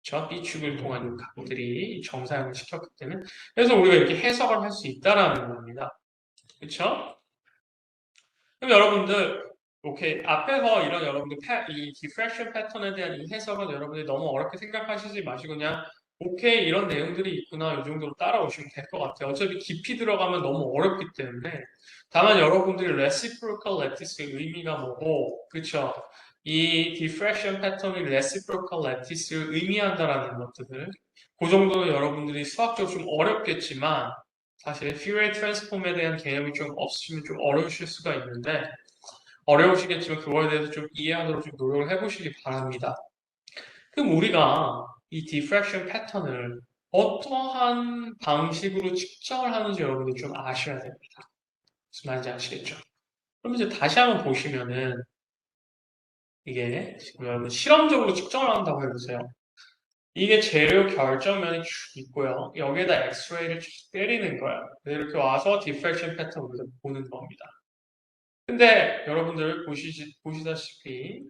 저 B축을 통한 값들이 정사용을 시켰기 때문에 그래서 우리가 이렇게 해석을 할 수 있다라는 겁니다. 그쵸? 그럼 여러분들 오케이 앞에서 이런 여러분들 이 디프렉션 패턴에 대한 이 해석은 여러분들이 너무 어렵게 생각하시지 마시고 그냥 오케이 이런 내용들이 있구나 이 정도로 따라오시면 될 것 같아요. 어차피 깊이 들어가면 너무 어렵기 때문에 다만 여러분들이 reciprocal lattice의 의미가 뭐고 그쵸? 이 디프렉션 패턴이 reciprocal lattice를 의미한다라는 것들을 그 정도는 여러분들이 수학적으로 좀 어렵겠지만 사실 퓨리에 트랜스폼에 대한 개념이 좀 없으시면 좀 어려우실 수가 있는데 어려우시겠지만 그거에 대해서 좀 이해하도록 좀 노력을 해보시기 바랍니다. 그럼 우리가 이 디프렉션 패턴을 어떠한 방식으로 측정을 하는지 여러분들 좀 아셔야 됩니다. 무슨 말인지 아시겠죠? 그럼 이제 다시 한번 보시면은 이게 지금 여러분 실험적으로 측정을 한다고 해보세요. 이게 재료 결정면이 쭉 있고요. 여기에다 엑스레이를 쭉 때리는 거예요. 이렇게 와서 디프렉션 패턴을 우리가 보는 겁니다. 근데 여러분들 보시다시피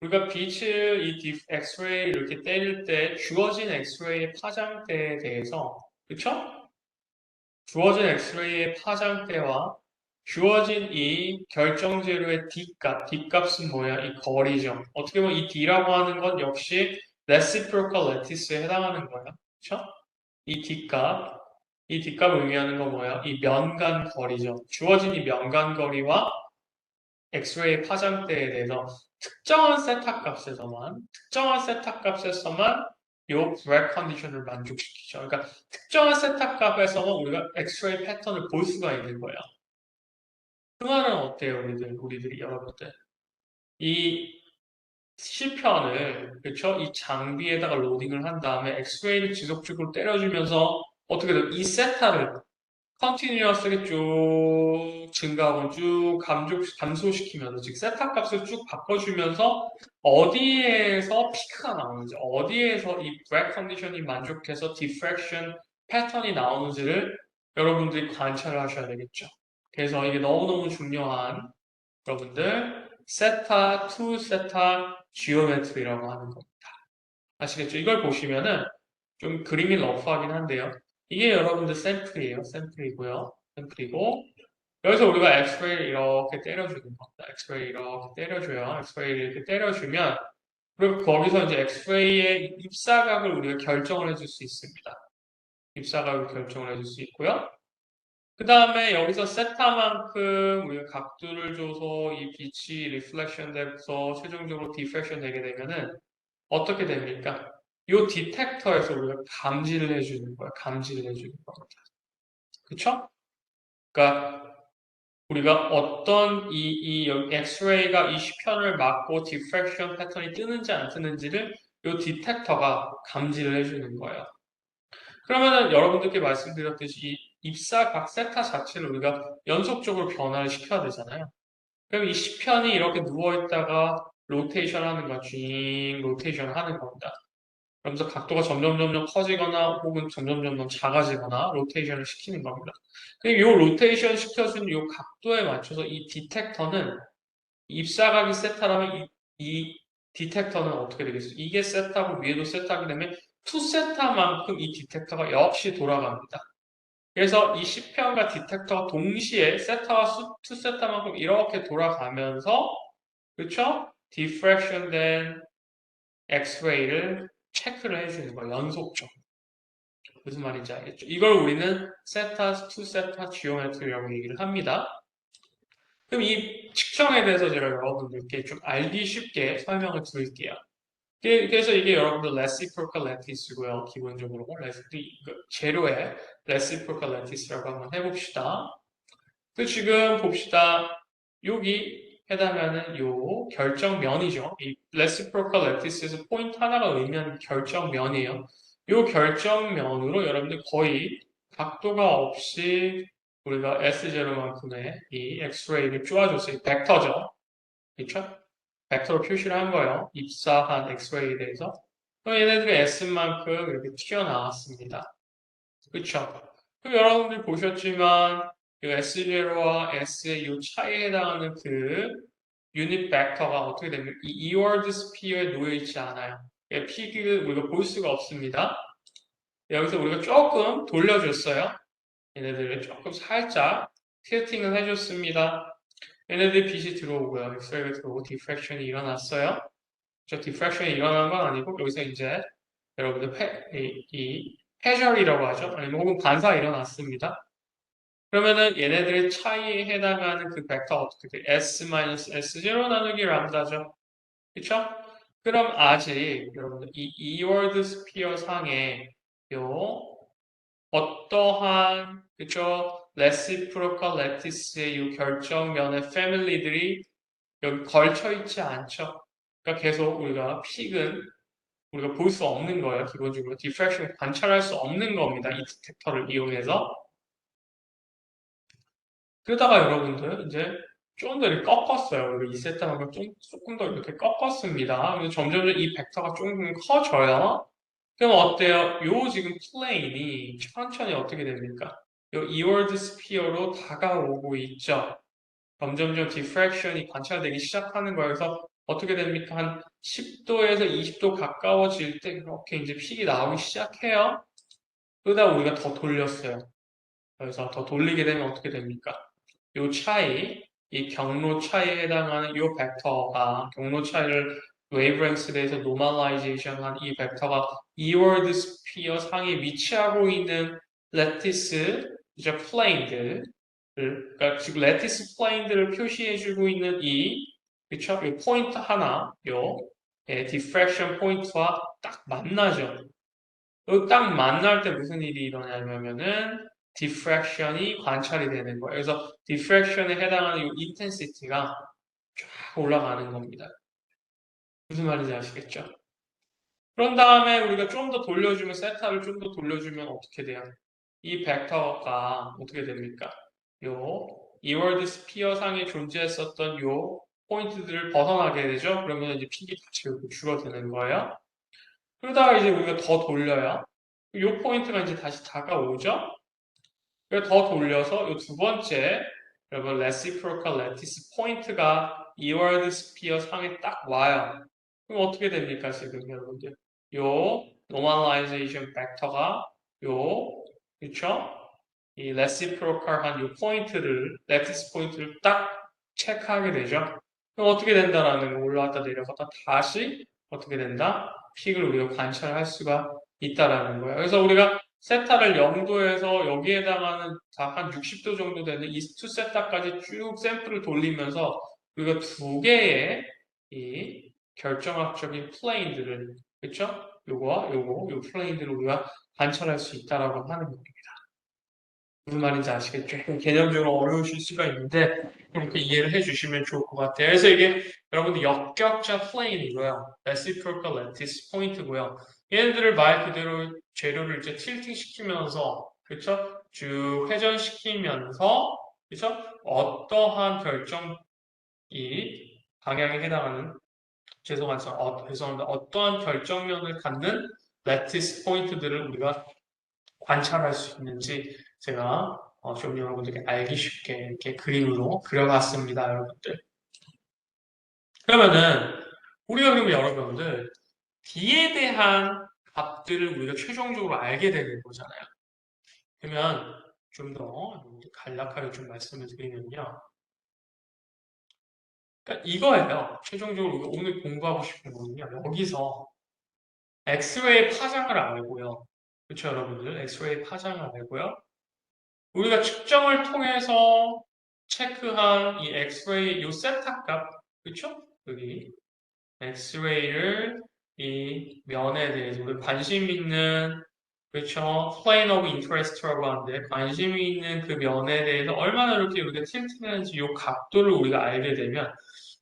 우리가 빛을 엑스레이 이렇게 때릴 때 주어진 엑스레이의 파장대에 대해서 그쵸? 주어진 엑스레이의 파장대와 주어진 이 결정 재료의 D값은 뭐야? 이 거리죠. 어떻게 보면 이 D라고 하는 건 역시 reciprocal lattice에 해당하는 거예요. 그쵸? 이 D값, 이 D값을 의미하는 건 뭐야? 이 면간 거리죠. 주어진 이 면간 거리와 엑스레이 파장대에 대해서 특정한 세타 값에서만 요 브렉 컨디션을 만족시키죠. 그러니까 특정한 세타 값에서만 우리가 엑스레이 패턴을 볼 수가 있는 거예요. 그 말은 어때요, 우리들이 여러분들? 이 실편을 그쵸? 이 장비에다가 로딩을 한 다음에 엑스레이를 지속적으로 때려주면서 어떻게 돼요? 이 세타를 컨티뉴어스하게 쭉 증가하고 쭉 감소시키면서 즉 세타 값을 쭉 바꿔주면서 어디에서 피크가 나오는지 어디에서 이 브렉 컨디션이 만족해서 디프렉션 패턴이 나오는지를 여러분들이 관찰을 하셔야 되겠죠. 그래서 이게 너무너무 중요한 여러분들 세타 투 세타 지오메트리라고 하는 겁니다. 아시겠죠? 이걸 보시면은 좀 그림이 러프하긴 한데요. 이게 여러분들 샘플이에요. 샘플이고요. 샘플이고 여기서 우리가 엑스레이를 이렇게 때려주는 겁니다. 엑스레이 이렇게 때려줘요. 엑스레이를 이렇게 때려주면 그리고 거기서 이제 엑스레이의 입사각을 우리가 결정을 해줄 수 있습니다. 입사각을 결정을 해줄 수 있고요. 그 다음에 여기서 세타만큼 우리가 각도를 줘서 이 빛이 리플렉션 돼서 최종적으로 디프렉션 되게 되면은 어떻게 됩니까? 이 디텍터에서 우리가 감지를 해주는 거예요. 감지를 해주는 겁니다. 그쵸? 그러니까 우리가 어떤 여기 엑스레이가 이 시편을 막고 디프렉션 패턴이 뜨는지 안 뜨는지를 이 디텍터가 감지를 해주는 거예요. 그러면은 여러분들께 말씀드렸듯이 이 입사각 세타 자체를 우리가 연속적으로 변화를 시켜야 되잖아요. 그럼 이 시편이 이렇게 누워있다가 로테이션 하는 거, 쥐 로테이션 하는 겁니다. 그러면서 각도가 점점 커지거나 혹은 점점 작아지거나 로테이션을 시키는 겁니다. 그리고 이 로테이션 시켜준 이 각도에 맞춰서 이 디텍터는 입사각이 세타라면 이 디텍터는 어떻게 되겠어요? 이게 세타고 위에도 세타하게 되면 투 세타만큼 이 디텍터가 역시 돌아갑니다. 그래서 이 시편과 디텍터가 동시에 세타와 투 세타만큼 이렇게 돌아가면서 그렇죠? 디프렉션 된 엑스레이를 체크를 해주는 거예요. 연속적으로. 무슨 말인지 알겠죠? 이걸 우리는 세타, 투 세타 지오메트리라고 얘기를 합니다. 그럼 이 측정에 대해서 제가 여러분들께 좀 알기 쉽게 설명을 드릴게요. 그래서 이게 여러분들 reciprocal lattice고요. 기본적으로 재료의 reciprocal lattice라고 한번 해봅시다. 그 지금 봅시다. 여기 해당하는 요 결정면이죠. 이 reciprocal lattice에서 포인트 하나가 의미하는 결정면이에요. 요 결정면으로 여러분들 거의 각도가 없이 우리가 S0만큼의 이 엑스레이를 쪼아줬어요. 벡터죠. 그쵸? 벡터로 표시를 한 거예요. 입사한 엑스레이에 대해서. 그럼 얘네들이 S만큼 이렇게 튀어나왔습니다. 그쵸? 그럼 여러분들 보셨지만 이 S0와 S의 이 차이에 해당하는 그 유닛 벡터가 어떻게 되면 이 이월드 스피어에 놓여 있지 않아요. 피기를 우리가 볼 수가 없습니다. 여기서 우리가 조금 돌려줬어요. 얘네들을 조금 살짝 tilting을 해줬습니다. 얘네들 빛이 들어오고요. 엑스레이가 들어오고 디프렉션이 일어났어요. 저 디프렉션이 일어난 건 아니고 여기서 이제 여러분들 이 회절이라고 하죠. 아니면 혹은 반사가 일어났습니다. 그러면은 얘네들의 차이에 해당하는 그 벡터가 어떻게 돼? S-S0 나누기 람다죠. 그쵸? 그럼 아직 여러분들 이 이월드 스피어 상에 요 어떠한 그쵸? 레시프로컬 레티스의 이 결정면의 패밀리들이 여기 걸쳐 있지 않죠. 그러니까 계속 우리가 픽은 우리가 볼 수 없는 거예요. 기본적으로 디프렉션을 관찰할 수 없는 겁니다. 이 디텍터를 이용해서. 그러다가 여러분들 이제 좀 더 이렇게 꺾었어요. 우리가 2세트만큼 조금 더 이렇게 꺾었습니다. 그래서 점점 이 벡터가 조금 커져요. 그럼 어때요? 요 지금 플레인이 천천히 어떻게 됩니까? 요 이월드 스피어로 다가오고 있죠. 점점점 디프렉션이 관찰되기 시작하는 거여서 어떻게 됩니까? 한 10도에서 20도 가까워질 때 이렇게 이제 픽이 나오기 시작해요. 그러다 우리가 더 돌렸어요. 그래서 더 돌리게 되면 어떻게 됩니까? 요 차이, 이 경로 차이에 해당하는 요 벡터가 경로 차이를 웨이브랭스에 대해서 노멀라이제이션한 이 벡터가 이월드 스피어 상에 위치하고 있는 레티스 이제 플레인들 그러니까 지금 레티스 플레인들을 표시해주고 있는 이 그쵸? 이 포인트 하나 요 디프렉션 포인트와 딱 만나죠. 딱 만날 때 무슨 일이 일어나냐면은 디프렉션이 관찰이 되는 거예요. 그래서 디프렉션에 해당하는 이 인텐시티가 쫙 올라가는 겁니다. 무슨 말인지 아시겠죠? 그런 다음에 우리가 좀 더 돌려주면 세타를 좀 더 돌려주면 어떻게 돼요? 이 벡터가 어떻게 됩니까? 요 이월드 스피어 상에 존재했었던 요 포인트들을 벗어나게 되죠. 그러면 이제 픽이 다시 줄어드는 거예요. 그러다가 이제 우리가 더 돌려요. 요 포인트가 이제 다시 다가오죠. 그래서 더 돌려서 요 두 번째 여러분 레시프로컬 레티스 포인트가 이월드 스피어 상에 딱 와요. 그럼 어떻게 됩니까 지금 여러분들? 요 노멀라이제이션 벡터가 요 그쵸? 이 레시프로컬한 요 포인트를 레티스 포인트를 딱 체크하게 되죠. 그럼 어떻게 된다라는 거 올라왔다 내려갔다 다시 어떻게 된다? 픽을 우리가 관찰할 수가 있다라는 거예요. 그래서 우리가 세타를 0도에서 여기에 해당하는 한 60도 정도 되는 이 투 세타까지 쭉 샘플을 돌리면서 우리가 두 개의 이 결정학적인 플레인들을 그쵸? 요거와 요거, 요 플레인들을 우리가 관찰할 수 있다라고 하는 겁니다. 무슨 말인지 아시겠죠? 개념적으로 어려우실 수가 있는데 그렇게 이해를 해주시면 좋을 것 같아요. 그래서 이게 여러분들 역격자 플레인이고요. reciprocal lattice 포인트고요. 얘네들을 말 그대로 재료를 이제 틸팅 시키면서 그쵸? 쭉 회전시키면서 그쵸? 어떠한 결정 이 방향에 해당하는 죄송합니다. 어떠한 결정면을 갖는 레티스 포인트들을 우리가 관찰할 수 있는지 제가 좀 여러분들께 알기 쉽게 이렇게 그림으로 그려봤습니다, 여러분들. 그러면은 우리가 그러면 여러분들 D에 대한 값들을 우리가 최종적으로 알게 되는 거잖아요. 그러면 좀 더 간략하게 좀 말씀을 드리면요. 그러니까 이거예요. 최종적으로 우리가 오늘 공부하고 싶은 거는요. 여기서 엑스레이 파장을 알고요. 그렇죠, 여러분들? 엑스레이 파장을 알고요. 우리가 측정을 통해서 체크한 이 엑스레이 요 세타 값, 그쵸? 여기 엑스레이를 이 면에 대해서 우리 관심 있는 그쵸? plane of interest라고 하는데 관심이 있는 그 면에 대해서 얼마나 이렇게 우리가 틸팅하는지 요 각도를 우리가 알게 되면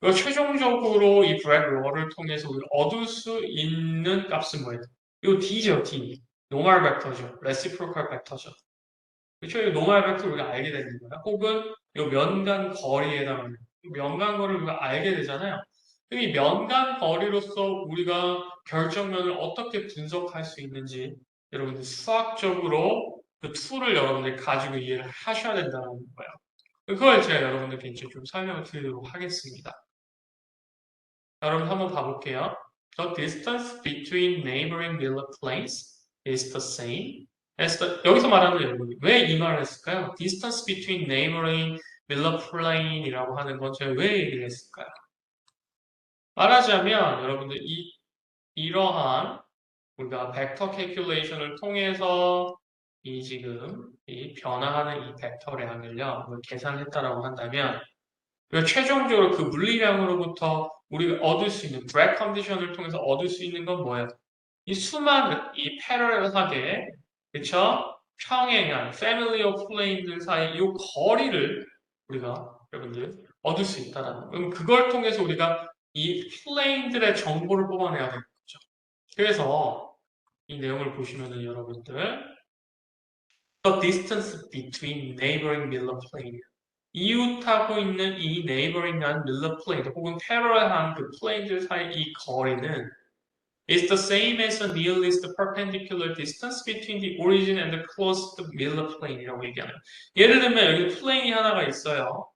이 최종적으로 이 브렉 로어를 통해서 우리가 얻을 수 있는 값은 뭐예요? 요 D죠, D. 노멀 벡터죠. 레시프로컬 벡터죠. 그렇죠? 이 노멀 벡터 우리가 알게 되는 거야. 혹은 이 면간 거리에 해당하는 면간 거리를 우리가 알게 되잖아요. 이 면간 거리로서 우리가 결정면을 어떻게 분석할 수 있는지 여러분들 수학적으로 그 툴을 여러분들이 가지고 이해를 하셔야 된다는 거예요. 그걸 제가 여러분들께 이제 좀 설명을 드리도록 하겠습니다. 여러분 한번 봐볼게요. The distance between neighboring villa plains is the same as the 여기서 말하는 여러분 왜 이 말을 했을까요? Distance between neighboring villa plain이라고 하는 건 제가 왜 얘기를 했을까요? 말하자면 여러분들 이러한 우리가 벡터 캘큘레이션을 통해서 이 지금 이 변화하는 이 벡터량을요 계산했다라고 한다면 그리고 최종적으로 그 물리량으로부터 우리가 얻을 수 있는 브렉 컨디션을 통해서 얻을 수 있는 건 뭐예요? 이 수많은 이 패러렐하게 그쵸? 평행한 패밀리어 플레인들 사이 이 거리를 우리가 여러분들 얻을 수 있다라는 거예요. 그럼 그걸 통해서 우리가 이 플레인들의 정보를 뽑아내야 되는 거죠. 그래서 이 내용을 보시면은 여러분들 The distance between neighboring Miller plane 이웃하고 있는 이 neighboring한 Miller plane 혹은 parallel한 그 plane들 사이 이 거리는 is the same as the nearest perpendicular distance between the origin and the closest Miller plane이라고 얘기하는. 예를 들면 여기 플레인이 하나가 있어요.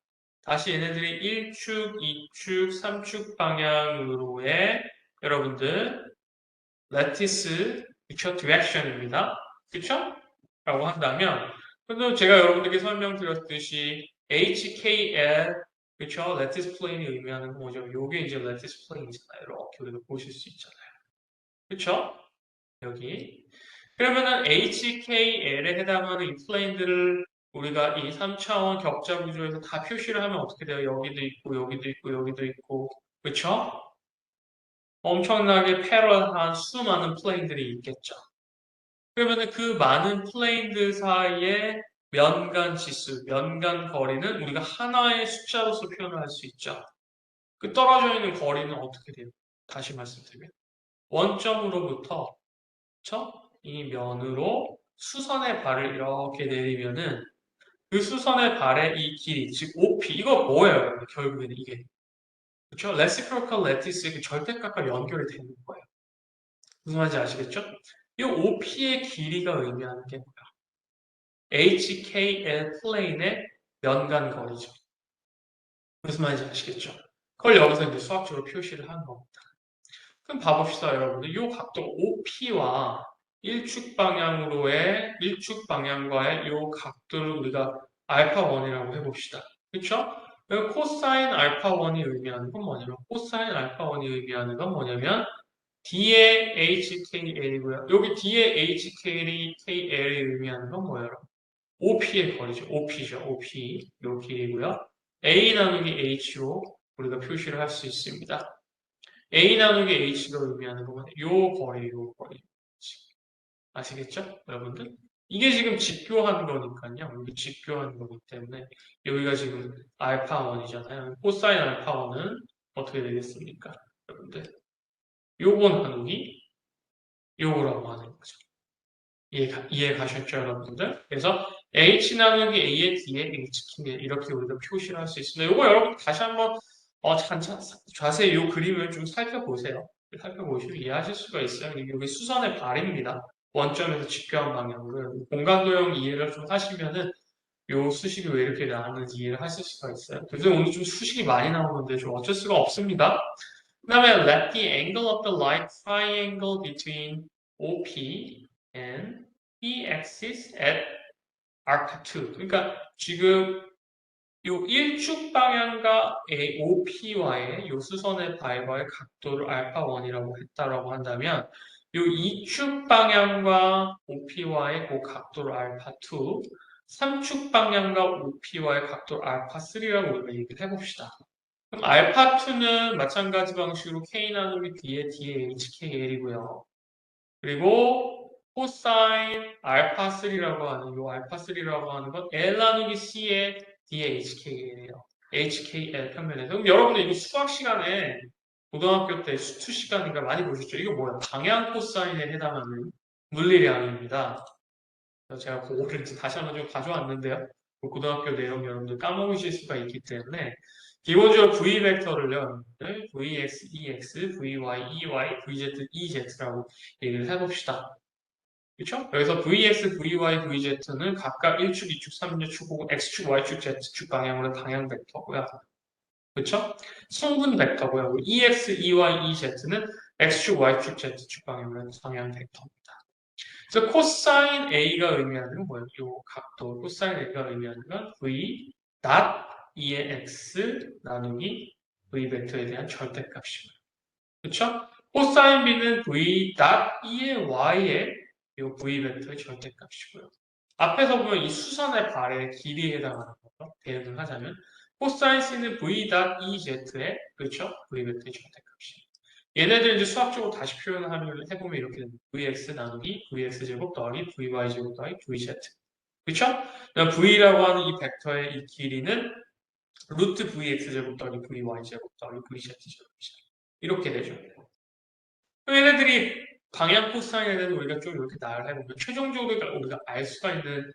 다시 얘네들이 1축, 2축, 3축 방향으로의 여러분들 레티스 그쵸? 디렉션입니다. 그쵸? 라고 한다면 근데 제가 여러분들께 설명드렸듯이 HKL 그쵸? 레티스 플레인이 의미하는 건 뭐죠? 요게 이제 레티스 플레인이잖아요. 이렇게 우리가 보실 수 있잖아요. 그쵸? 여기 그러면은 HKL에 해당하는 이 플레인들을 우리가 이 3차원 격자 구조에서 다 표시를 하면 어떻게 돼요? 여기도 있고 여기도 있고 여기도 있고 그쵸? 엄청나게 패러한 수많은 플레인들이 있겠죠. 그러면 그 많은 플레인들 사이의 면간 지수, 면간 거리는 우리가 하나의 숫자로서 표현을 할 수 있죠. 그 떨어져 있는 거리는 어떻게 돼요? 다시 말씀드리면 원점으로부터 그쵸? 이 면으로 수선의 발을 이렇게 내리면은 그 수선의 발의 이 길이, 즉 OP 이거 뭐예요? 여러분? 결국에는 이게 그렇죠? 레시프로컬 레티스의 그 절대값과 연결이 되는 거예요. 무슨 말인지 아시겠죠? 이 OP의 길이가 의미하는 게 뭐야? HKL 플레인의 연간 거리죠. 무슨 말인지 아시겠죠? 그걸 여기서 이제 수학적으로 표시를 한 겁니다. 그럼 봐봅시다, 여러분들. 이 각도 OP와 일축 방향으로의 일축 방향과의 이 각도를 우리가 알파1이라고 해봅시다. 그렇죠? 코사인 알파1이 의미하는 건 뭐냐면 코사인 알파1이 의미하는 건 뭐냐면 D의 HKL이고요. 여기 D의 HKL이 KL이 의미하는 건 뭐예요? OP의 거리죠. OP죠. OP. 요 길이고요. A 나누기 H로 우리가 표시를 할 수 있습니다. A 나누기 H가 의미하는 건 요 거리. 아시겠죠? 여러분들? 이게 지금 직교한 거니까요. 여기 직교한 거기 때문에 여기가 지금 알파1이잖아요. 코사인 알파1은 어떻게 되겠습니까? 여러분들? 요거 나누기 요거라고 하는 거죠. 이해 가셨죠, 여러분들? 그래서 H 나누기 A의 D의 H킹 이렇게 우리가 표시를 할 수 있습니다. 이거 여러분 다시 한번 자세히 이 그림을 좀 살펴보세요. 살펴보시면 이해하실 수가 있어요. 여기 수선의 발입니다. 원점에서 직교한 방향으로 공간도형 이해를 좀 하시면은 요 수식이 왜 이렇게 나왔는지 이해를 하실 수가 있어요. 그래서 오늘 좀 수식이 많이 나오는데 좀 어쩔 수가 없습니다. 그 다음에 let the angle of the light triangle between OP and E-axis at arc2. 그러니까 지금 요 일축 방향과 OP와의 요 수선의 발과의 각도를 알파1이라고 했다라고 한다면 요 이축 방향과 OP와의 그 각도를 알파2, 삼축 방향과 OP와의 각도를 알파3라고 우리가 얘기를 해봅시다. 그럼 알파2는 마찬가지 방식으로 K 나누기 D의 HKL이고요. 그리고 코사인 알파3라고 하는 요 알파3라고 하는 건 L 나누기 C의 DHKL이에요. HKL 평면에서. 그럼 여러분들 이거 수학 시간에 고등학교 때 수투 시간인가 많이 보셨죠? 이거 뭐야? 방향 코사인에 해당하는 물리량입니다. 제가 그거를 이제 다시 한번 좀 가져왔는데요. 그 고등학교 내용 여러분들 까먹으실 수가 있기 때문에 기본적으로 V 벡터를요, VX, EX, VY, EY, VZ, EZ라고 얘기를 해봅시다. 그렇죠? 여기서 VX, VY, VZ는 각각 1축, 2축, 3축 혹은 X축, Y축, Z축 방향으로 방향 벡터고요. 그렇죠? 성분 벡터고요. EX, EY, EZ는 X축, Y축, Z축 방향으로 방향 벡터입니다. 그래서 코사인 A가 의미하는 건 뭐예요? 이 각도 코사인 A가 의미하는 건 V 닷 E의 X 나누기 V 벡터에 대한 절대값이고요. 그렇죠? 코사인 B는 V 닷 E의 Y의 이 V 벡터의 절대값이고요. 앞에서 보면 이 수선의 발의 길이에 해당하는 거죠. 대응을 하자면 코사인 C는 V 닷 EZ의 그렇죠? V 벡터의 절대값이에요. 얘네들 이제 수학적으로 다시 표현을 해보면 이렇게 됩니다. Vx 나누기 Vx제곱 더하기 Vy제곱 더하기 Vz. 그쵸? V라고 하는 이 벡터의 이 길이는 루트 Vx제곱 더하기 Vy제곱 더하기 Vz제곱이죠. 이렇게 되죠. 얘네들이 방향 코사인에 대해서 우리가 좀 이렇게 나열을 해보면 최종적으로 우리가 알 수가 있는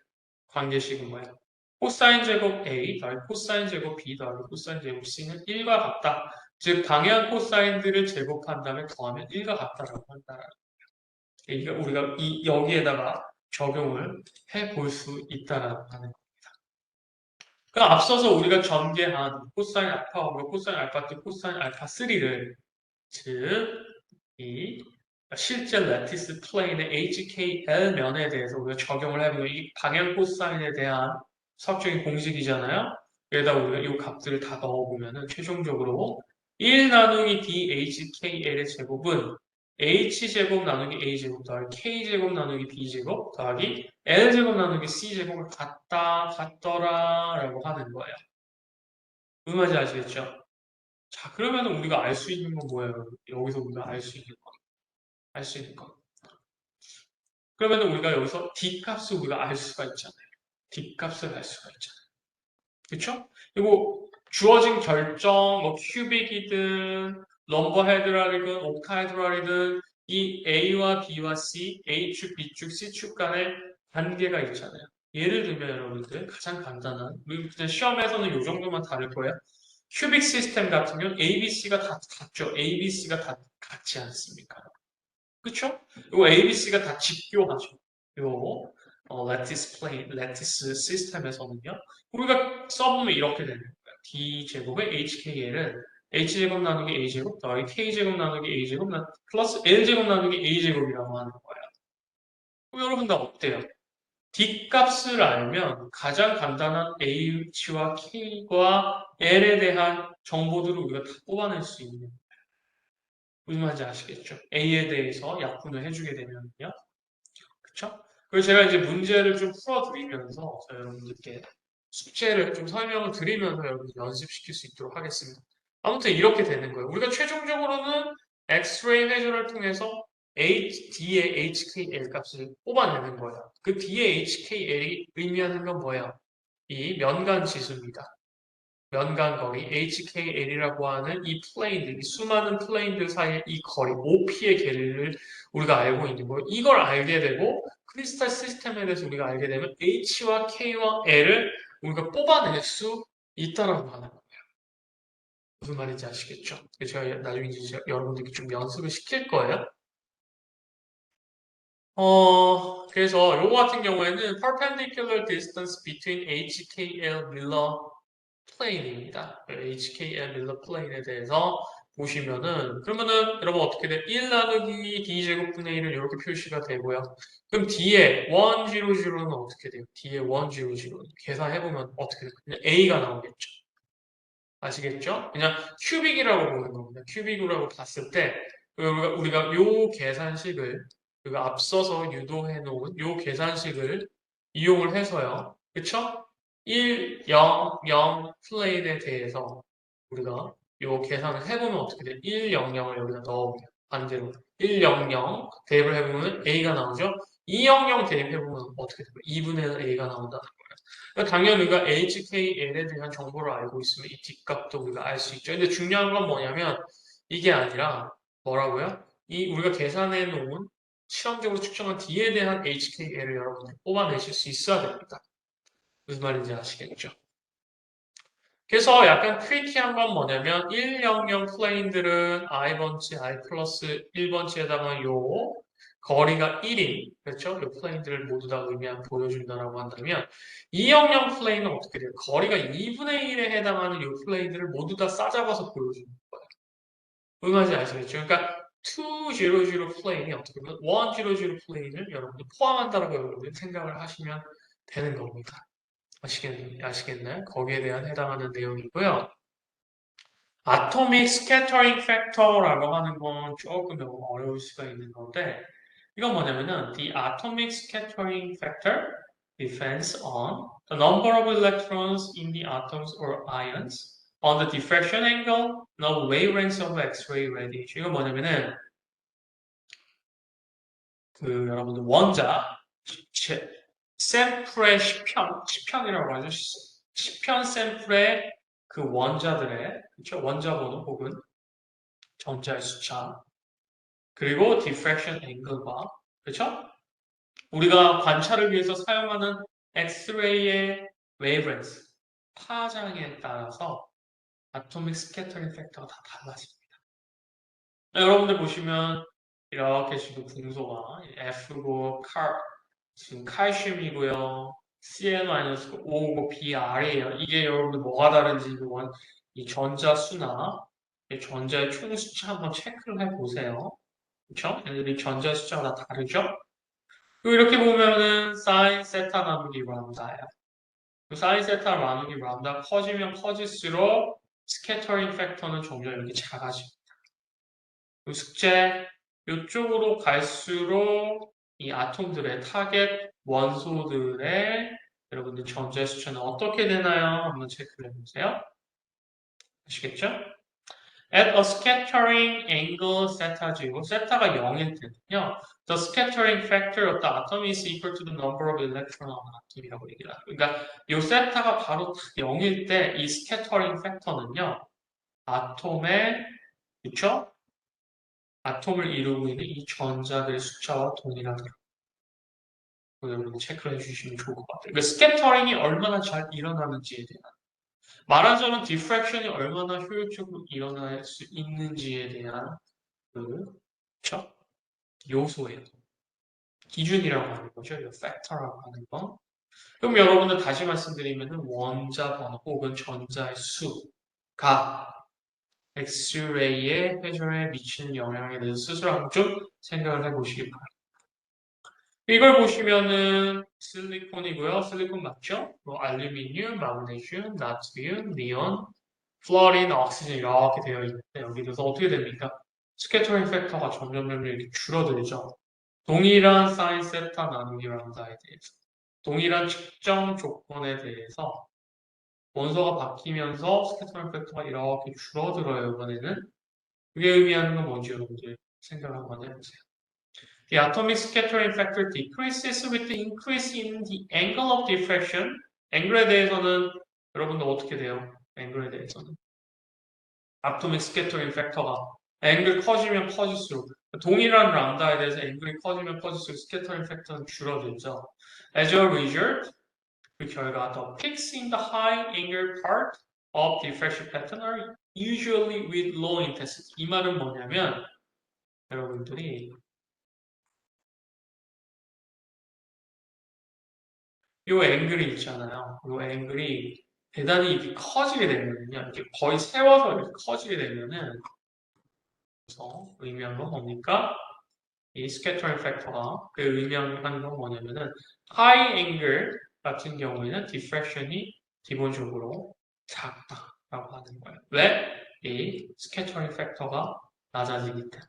관계식은 뭐예요? 코사인 제곱 A 더하기 코사인 제곱 B 더하기 코사인 제곱 C는 1과 같다. 즉 방향 코사인들을 제곱한 다음에 더하면 1과 같다라고 한다. 그러니까 우리가 여기에다가 적용을 해볼 수 있다라는 겁니다. 그러니까 앞서서 우리가 전개한 코사인 알파 1, 코사인 알파 2, 코사인 알파 3를 즉 이 실제 레티스 플레인의 HKL 면에 대해서 우리가 적용을 해보면 이 방향 코사인에 대한 수학적인 공식이잖아요. 여기다 우리가 이 값들을 다 넣어보면은 최종적으로 1 나누기 DHKL의 제곱은 H제곱 나누기 A제곱 더하기 K제곱 나누기 B제곱 더하기 L제곱 나누기 C제곱을 같더라 라고 하는 거예요. 무슨 말인지 아시겠죠? 자, 그러면 우리가 알 수 있는 건 뭐예요? 여기서 우리가 알 수 있는 거. 알 수 있는 거. 그러면 우리가 여기서 D값을 우리가 알 수가 있잖아요. D값을 알 수가 있잖아요. 그쵸? 그리고 주어진 결정, 뭐 큐빅이든 넘버 헤드랄이든 옥타헤드랄이든 이 A와 B와 C, A축, B축, C축 간의 관계가 있잖아요. 예를 들면 여러분들 가장 간단한 우리 그냥 시험에서는 이 정도만 다를 거예요. 큐빅 시스템 같은 경우는 ABC가 다 같죠. ABC가 다 같지 않습니까? 그쵸? 요 ABC가 다 집교하죠. 요 레티스 플레인, 레티스 시스템에서는요. 우리가 써보면 이렇게 되는 거예요. D제곱의 HKL은 H제곱 나누기 A제곱 더하기 K제곱 나누기 A제곱 플러스 L제곱 나누기 A제곱이라고 하는 거예요. 그럼 여러분 다 어때요? D값을 알면 가장 간단한 H와 K와 L에 대한 정보들을 우리가 다 뽑아낼 수 있는 무슨 말인지 아시겠죠? A에 대해서 약분을 해주게 되면요. 그쵸? 그리고 제가 이제 문제를 좀 풀어드리면서 여러분들께 숙제를 좀 설명을 드리면서 여러분들 연습시킬 수 있도록 하겠습니다. 아무튼 이렇게 되는 거예요. 우리가 최종적으로는 엑스레이 회전을 통해서 D의 HKL 값을 뽑아내는 거예요. 그 D의 HKL이 의미하는 건 뭐예요? 이 면간 지수입니다. 면간거리 HKL이라고 하는 이 플레인들, 이 수많은 플레인들 사이의 이 거리, OP의 길이를 우리가 알고 있는 거예요. 이걸 알게 되고 크리스탈 시스템에 대해서 우리가 알게 되면 H와 K와 L을 우리가 뽑아낼 수 있다라고 하는 거예요. 무슨 말인지 아시겠죠? 제가 나중에 이제 여러분들께 좀 연습을 시킬 거예요. 그래서 요거 같은 경우에는 perpendicular distance between HKL Miller 플레인입니다. HKM 밀러 플레인에 대해서 보시면은 그러면은 여러분 어떻게 돼? 1 나누기 D제곱분의 1은 이렇게 표시가 되고요. 그럼 D에 100는 어떻게 돼요? D에 100는 계산해보면 어떻게 돼요? 그냥 A가 나오겠죠. 아시겠죠? 그냥 큐빅이라고 보는 겁니다. 큐빅이라고 봤을 때 우리가 요 계산식을 우리가 앞서서 유도해 놓은 요 계산식을 이용을 해서요. 그쵸? 1, 0, 0 플레인에 대해서 우리가 요 계산을 해보면 어떻게 돼요? 1, 0, 0을 여기다 넣어보면 반대로 1, 0, 0 대입을 해보면 A가 나오죠? 2, 0, 0 대입해보면 어떻게 돼요? 2분의 1 A가 나온다. 그러니까 당연히 우리가 HKL에 대한 정보를 알고 있으면 이 뒷값도 우리가 알 수 있죠. 근데 중요한 건 뭐냐면 이게 아니라 뭐라고요? 이 우리가 계산해 놓은 실험적으로 측정한 D에 대한 HKL을 여러분들 뽑아내실 수 있어야 됩니다. 무슨 말인지 아시겠죠? 그래서 약간 트리키한 건 뭐냐면 100 플레인들은 i번지, i 플러스 1번지에다가 요 거리가 1인, 그렇죠? 요 플레인들을 모두 다 의미한 보여준다라고 한다면 200 플레인은 어떻게 돼요? 거리가 2분의 1에 해당하는 요 플레인들을 모두 다 싸잡아서 보여주는 거예요. 무슨 말인지 아시겠죠? 그러니까 200 플레인이 어떻게 보면 100 플레인을 여러분들 포함한다라고 여러분들 생각을 하시면 되는 겁니다. 아시겠나요? 거기에 대한 해당하는 내용이고요. Atomic Scattering Factor라고 하는 건 조금 어려울 수가 있는 건데, 이건 뭐냐면은 the atomic scattering factor depends on the number of electrons in the atoms or ions, on the diffraction angle, the wavelength of X-ray radiation. 이건 뭐냐면은 그 여러분들 원자 샘플의 10편이라고 하죠. 10편 샘플의 그 원자들의 그렇죠? 원자 번호 혹은 전자의 숫자 그리고 diffraction angle과 그렇죠? 우리가 관찰을 위해서 사용하는 엑스레이의 wavelength 파장에 따라서 atomic scattering factor가 다 달라집니다. 여러분들 보시면 이렇게 지금 분소가 F고 지금 칼슘이고요. Cl-5고 Br이에요. 이게 여러분들 뭐가 다른지 이 전자수나 전자의 총 숫자 한번 체크를 해보세요. 그쵸? 얘들이 전자 숫자가 다 다르죠? 그리고 이렇게 보면은 사인 세타 나누기 람다예요. 사인 세타 나누기 람다 커지면 커질수록 스캐터링 팩터는 점점 이렇게 작아집니다. 그 숙제 이쪽으로 갈수록 이 아톰들의 타겟 원소들의 여러분들 전자 숫자는 어떻게 되나요? 한번 체크를 해보세요. 아시겠죠? At a scattering angle 세타지고 세타가 0일 때는요. The scattering factor of the atom is equal to the number of electron on atom이라고 얘기를 해요. 그러니까 이 세타가 바로 0일 때 이 scattering factor는요. 아톰의 그쵸? 아톰을 이루고 있는 이 전자들의 숫자와 동일하더라고요. 여러분 체크해 주시면 좋을 것 같아요. 그러니까 스캐터링이 얼마나 잘 일어나는지에 대한 말하자면 디프랙션이 얼마나 효율적으로 일어날 수 있는지에 대한 그 그쵸? 요소예요. 기준이라고 하는 거죠. 이 팩터라고 하는 거. 그럼 여러분들 다시 말씀드리면 원자 번호 혹은 전자의 수가 엑스레이의 회전에 미치는 영향에 대해서 스스로 한번 좀 생각을 해보시기 바랍니다. 이걸 보시면은 실리콘이고요. 실리콘 맞죠? 뭐 알루미늄, 마그네슘, 나트륨, 니온, 플로린, 억시즌 이렇게 되어 있는데 여기 대해서 어떻게 됩니까? 스캐터링 팩터가 점점 이렇게 줄어들죠. 동일한 사인 세타 나누기 람다에 대해서 동일한 측정 조건에 대해서 원소가 바뀌면서 스캐터링 팩터가 이렇게 줄어들어요. 이번에는 그게 의미하는 건 뭔지 여러분들 생각을 한번 해보세요. The atomic scattering factor decreases with the increase in the angle of diffraction. 앵글에 대해서는 여러분들 어떻게 돼요? 앵글에 대해서는 atomic scattering factor가 앵글 커지면 커질수록 동일한 람다에 대해서 앵글이 커지면 커질수록 scattering factor는 줄어들죠. As a result, 그 결과 the peaks in the high angle part of diffraction pattern are usually with low intensity. 이 말은 뭐냐면 여러분들이 요 앵글이 있잖아요. 요 앵글이 대단히 이렇게 커지게 되면요. 이렇게 거의 세워서 이렇게 커지게 되면은 그래서 의미한 건 뭡니까? 이 스캐터링 팩터가 그 의미하는 건 뭐냐면은 하이 앵글 같은 경우에는 디프렉션이 기본적으로 작다라고 하는 거예요. 왜? 이 스캐터링 팩터가 낮아지기 때문에.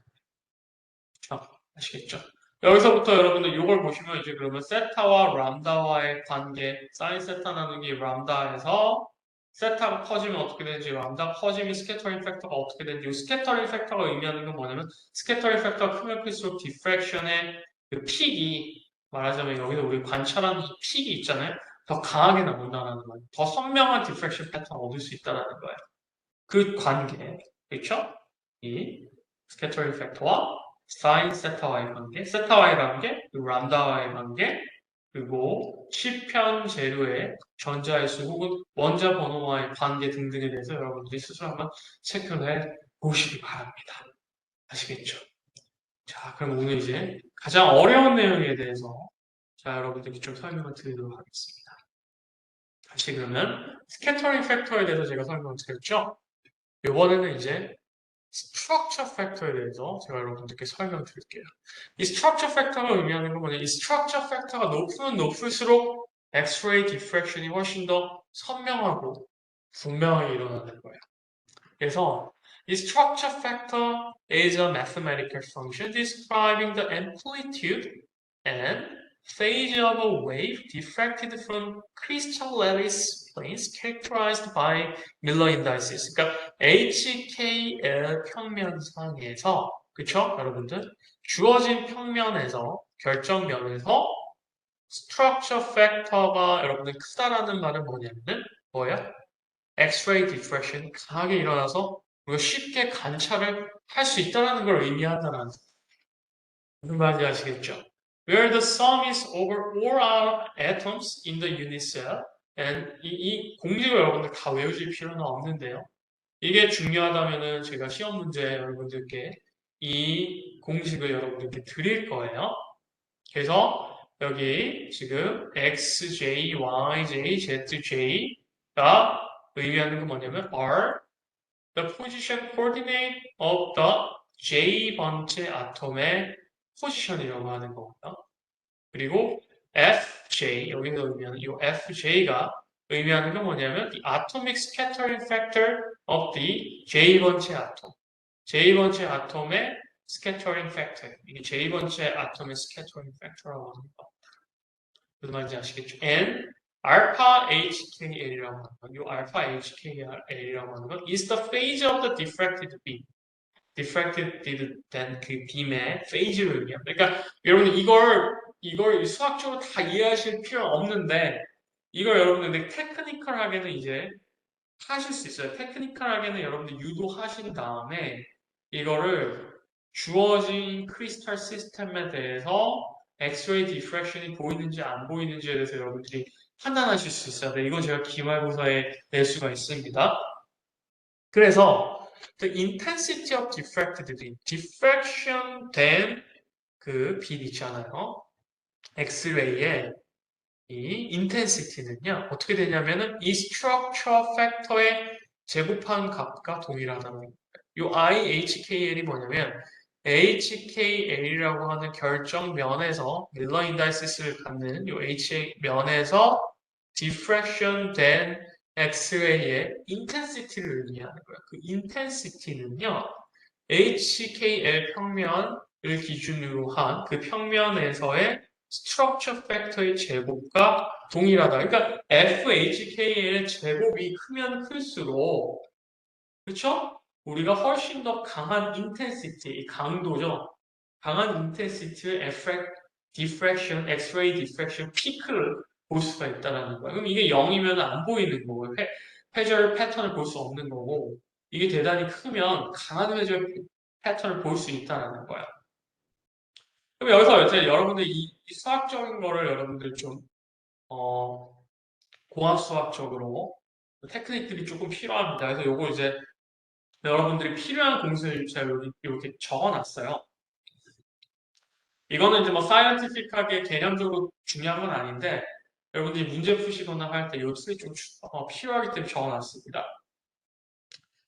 아시겠죠? 여기서부터 여러분들 이걸 보시면 이제 그러면 세타와 람다와의 관계, 사인 세타 나누기 람다에서 세타가 커지면 어떻게 되는지, 람다 커지면 스캐터링 팩터가 어떻게 되는지, 이 스캐터링 팩터가 의미하는 건 뭐냐면 스캐터링 팩터가 크면 클수록 디프렉션의 그 픽이 말하자면 여기서 우리 관찰하는 이 픽이 있잖아요. 더 강하게 나온다는 거예요. 더 선명한 디프렉션 패턴을 얻을 수 있다는 거예요. 그 관계, 그렇죠? 이 스캐터링 팩터와 사인 세타와의 관계, 세타와의 관계, 그리고 람다와의 관계, 그리고 시편 재료의 전자의 수 혹은 원자 번호와의 관계 등등에 대해서 여러분들이 스스로 한번 체크를 해 보시기 바랍니다. 아시겠죠? 자, 그럼 오늘 이제 가장 어려운 내용에 대해서 자, 여러분들께 좀 설명을 드리도록 하겠습니다. 다시 그러면 스캐터링 팩터에 대해서 제가 설명을 드렸죠? 이번에는 이제 structure factor에 대해서 제가 여러분들께 설명드릴게요. 이 structure factor가 의미하는 건 뭐냐? 이 structure factor가 높으면 높을수록 X-ray diffraction이 훨씬 더 선명하고 분명하게 일어나는 거예요. 그래서 이 structure factor is a mathematical function describing the amplitude and phase of a wave diffracted from crystal lattice planes characterized by Miller indices. 그러니까 HKL 평면상에서 그쵸? 여러분들 주어진 평면에서 결정면에서 structure factor가 여러분들 크다라는 말은 뭐냐면은 뭐예요? X-ray diffraction이 강하게 일어나서 우리가 쉽게 관찰을 할 수 있다는 걸 의미한다는 무슨 말인지 아시겠죠? Where the sum is over all our atoms in the unit cell. And 이 공식을 여러분들 다 외우실 필요는 없는데요. 이게 중요하다면은 제가 시험 문제 여러분들께 이 공식을 여러분들께 드릴 거예요. 그래서 여기 지금 XJ, YJ, ZJ가 의미하는 건 뭐냐면 are the position coordinate of the J번째 아톰의 포지션이라고 하는 거고요. 그리고 FJ, 여기서 의미하는 이 FJ가 의미하는 건 뭐냐면 the atomic scattering factor of the J번째 아톰. J번째 아톰의 scattering factor. 이게 J번째 아톰의 scattering factor라고 하는 거. 무슨 말인지 아시겠죠? And 알파 HKL이라고 하는 건, 이 알파 HKL이라고 하는 건 is the phase of the diffracted beam. diffracted 된 그 빔의 페이지를 의미합니다. 그러니까 여러분 이걸 수학적으로 다 이해하실 필요 없는데 이걸 여러분들 테크니컬하게는 이제 하실 수 있어요. 테크니컬하게는 여러분들 유도하신 다음에 이거를 주어진 크리스탈 시스템에 대해서 엑스레이 디프랙션이 보이는지 안 보이는지에 대해서 여러분들이 판단하실 수 있어요. 네, 이건 제가 기말고사에 낼 수가 있습니다. 그래서 the intensity of diffracted beam, diffraction 된 그 빛 있잖아요. 엑스레이의 이 intensity는요. 어떻게 되냐면은 이 structure factor의 제곱한 값과 동일하다는 거예요. 이 IHKL이 뭐냐면 HKL이라고 하는 결정면에서 밀러 인다이시스를 갖는 이 H면에서 diffraction 된 엑스레이의 intensity를 의미하는 거예요. 그 intensity는요. HKL 평면을 기준으로 한 그 평면에서의 스트럭처 팩터의 제곱과 동일하다. 그러니까 FHKL의 제곱이 크면 클수록 그렇죠? 우리가 훨씬 더 강한 인텐시티, 강도죠. 강한 인텐시티의 diffraction, X-ray diffraction 피크를 볼 수가 있다는 거예요. 그럼 이게 0이면 안 보이는 거고요. 회절 패턴을 볼 수 없는 거고 이게 대단히 크면 강한 회절 패턴을 볼 수 있다는 거예요. 그럼 여기서 이제 여러분들 이 수학적인 거를 여러분들 좀 공학 수학적으로 테크닉들이 조금 필요합니다. 그래서 요거 이제 여러분들이 필요한 공식을 제가 여기 이렇게 적어놨어요. 이거는 이제 뭐 사이언티픽하게 개념적으로 중요한 건 아닌데 여러분들이 문제 푸시거나 할 때 이 툴이 좀 필요하기 때문에 적어놨습니다.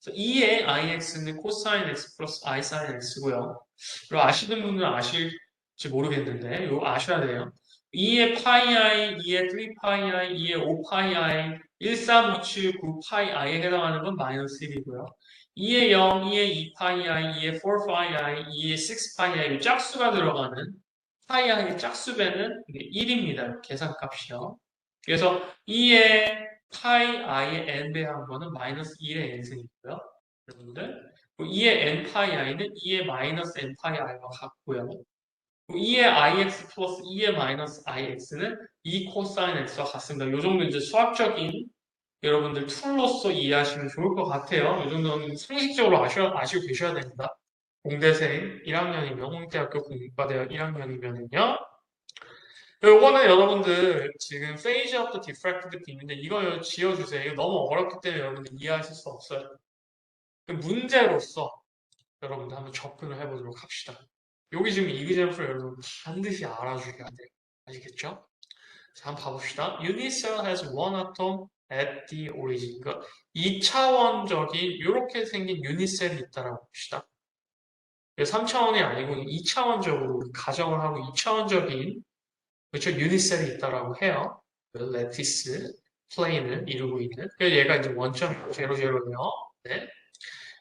그래서 2의 ix는 코사인 x 플러스 i 사인 x고요. 그리고 아시는 분들은 아실지 모르겠는데 이거 아셔야 돼요. 2의 파이 i, 2의 3 파이 i, 2의 5 파이 i, 1, 3, 5, 7, 9 파이 i에 해당하는 건 마이너스 1이고요. 2의 0, 2의 2 파이 i, 2의 4 파이 i, 2의 6 파이 i 이 짝수가 들어가는 파이 i의 짝수배는 1입니다. 계산값이요. 그래서 2의 파이 i의 n배 한 거는 마이너스 1의 n승이고요. 여러분들 2의 n 파이 i는 2의 마이너스 n 파이 i와 같고요. 2의 ix 플러스 2의 마이너스 ix는 2 코사인 x와 같습니다. 이 정도 이제 수학적인 여러분들 툴로서 이해하시면 좋을 것 같아요. 이 정도는 상식적으로 아시고 계셔야 됩니다. 공대생 1학년이면 홍대학교 공과대학 1학년이면은요. 요거는 여러분들 지금 phase of the diffracted beam인데 이거 지어주세요. 이거 너무 어렵기 때문에 여러분들 이해하실 수 없어요. 그 문제로서 여러분들 한번 접근을 해보도록 합시다. 여기 지금 example 여러분 반드시 알아주셔야 돼요. 아시겠죠? 자, 한번 봐봅시다. Unicell has one atom at the origin. 그러니까 2차원적인 이렇게 생긴 유니셀이 있다라고 봅시다. 3차원이 아니고 2차원적으로 가정을 하고 2차원적인 그렇죠? 유니셀이 있다라고 해요. 레티스 플레인을 이루고 있는. 그래서 얘가 이제 원점 제로제로예요. 네.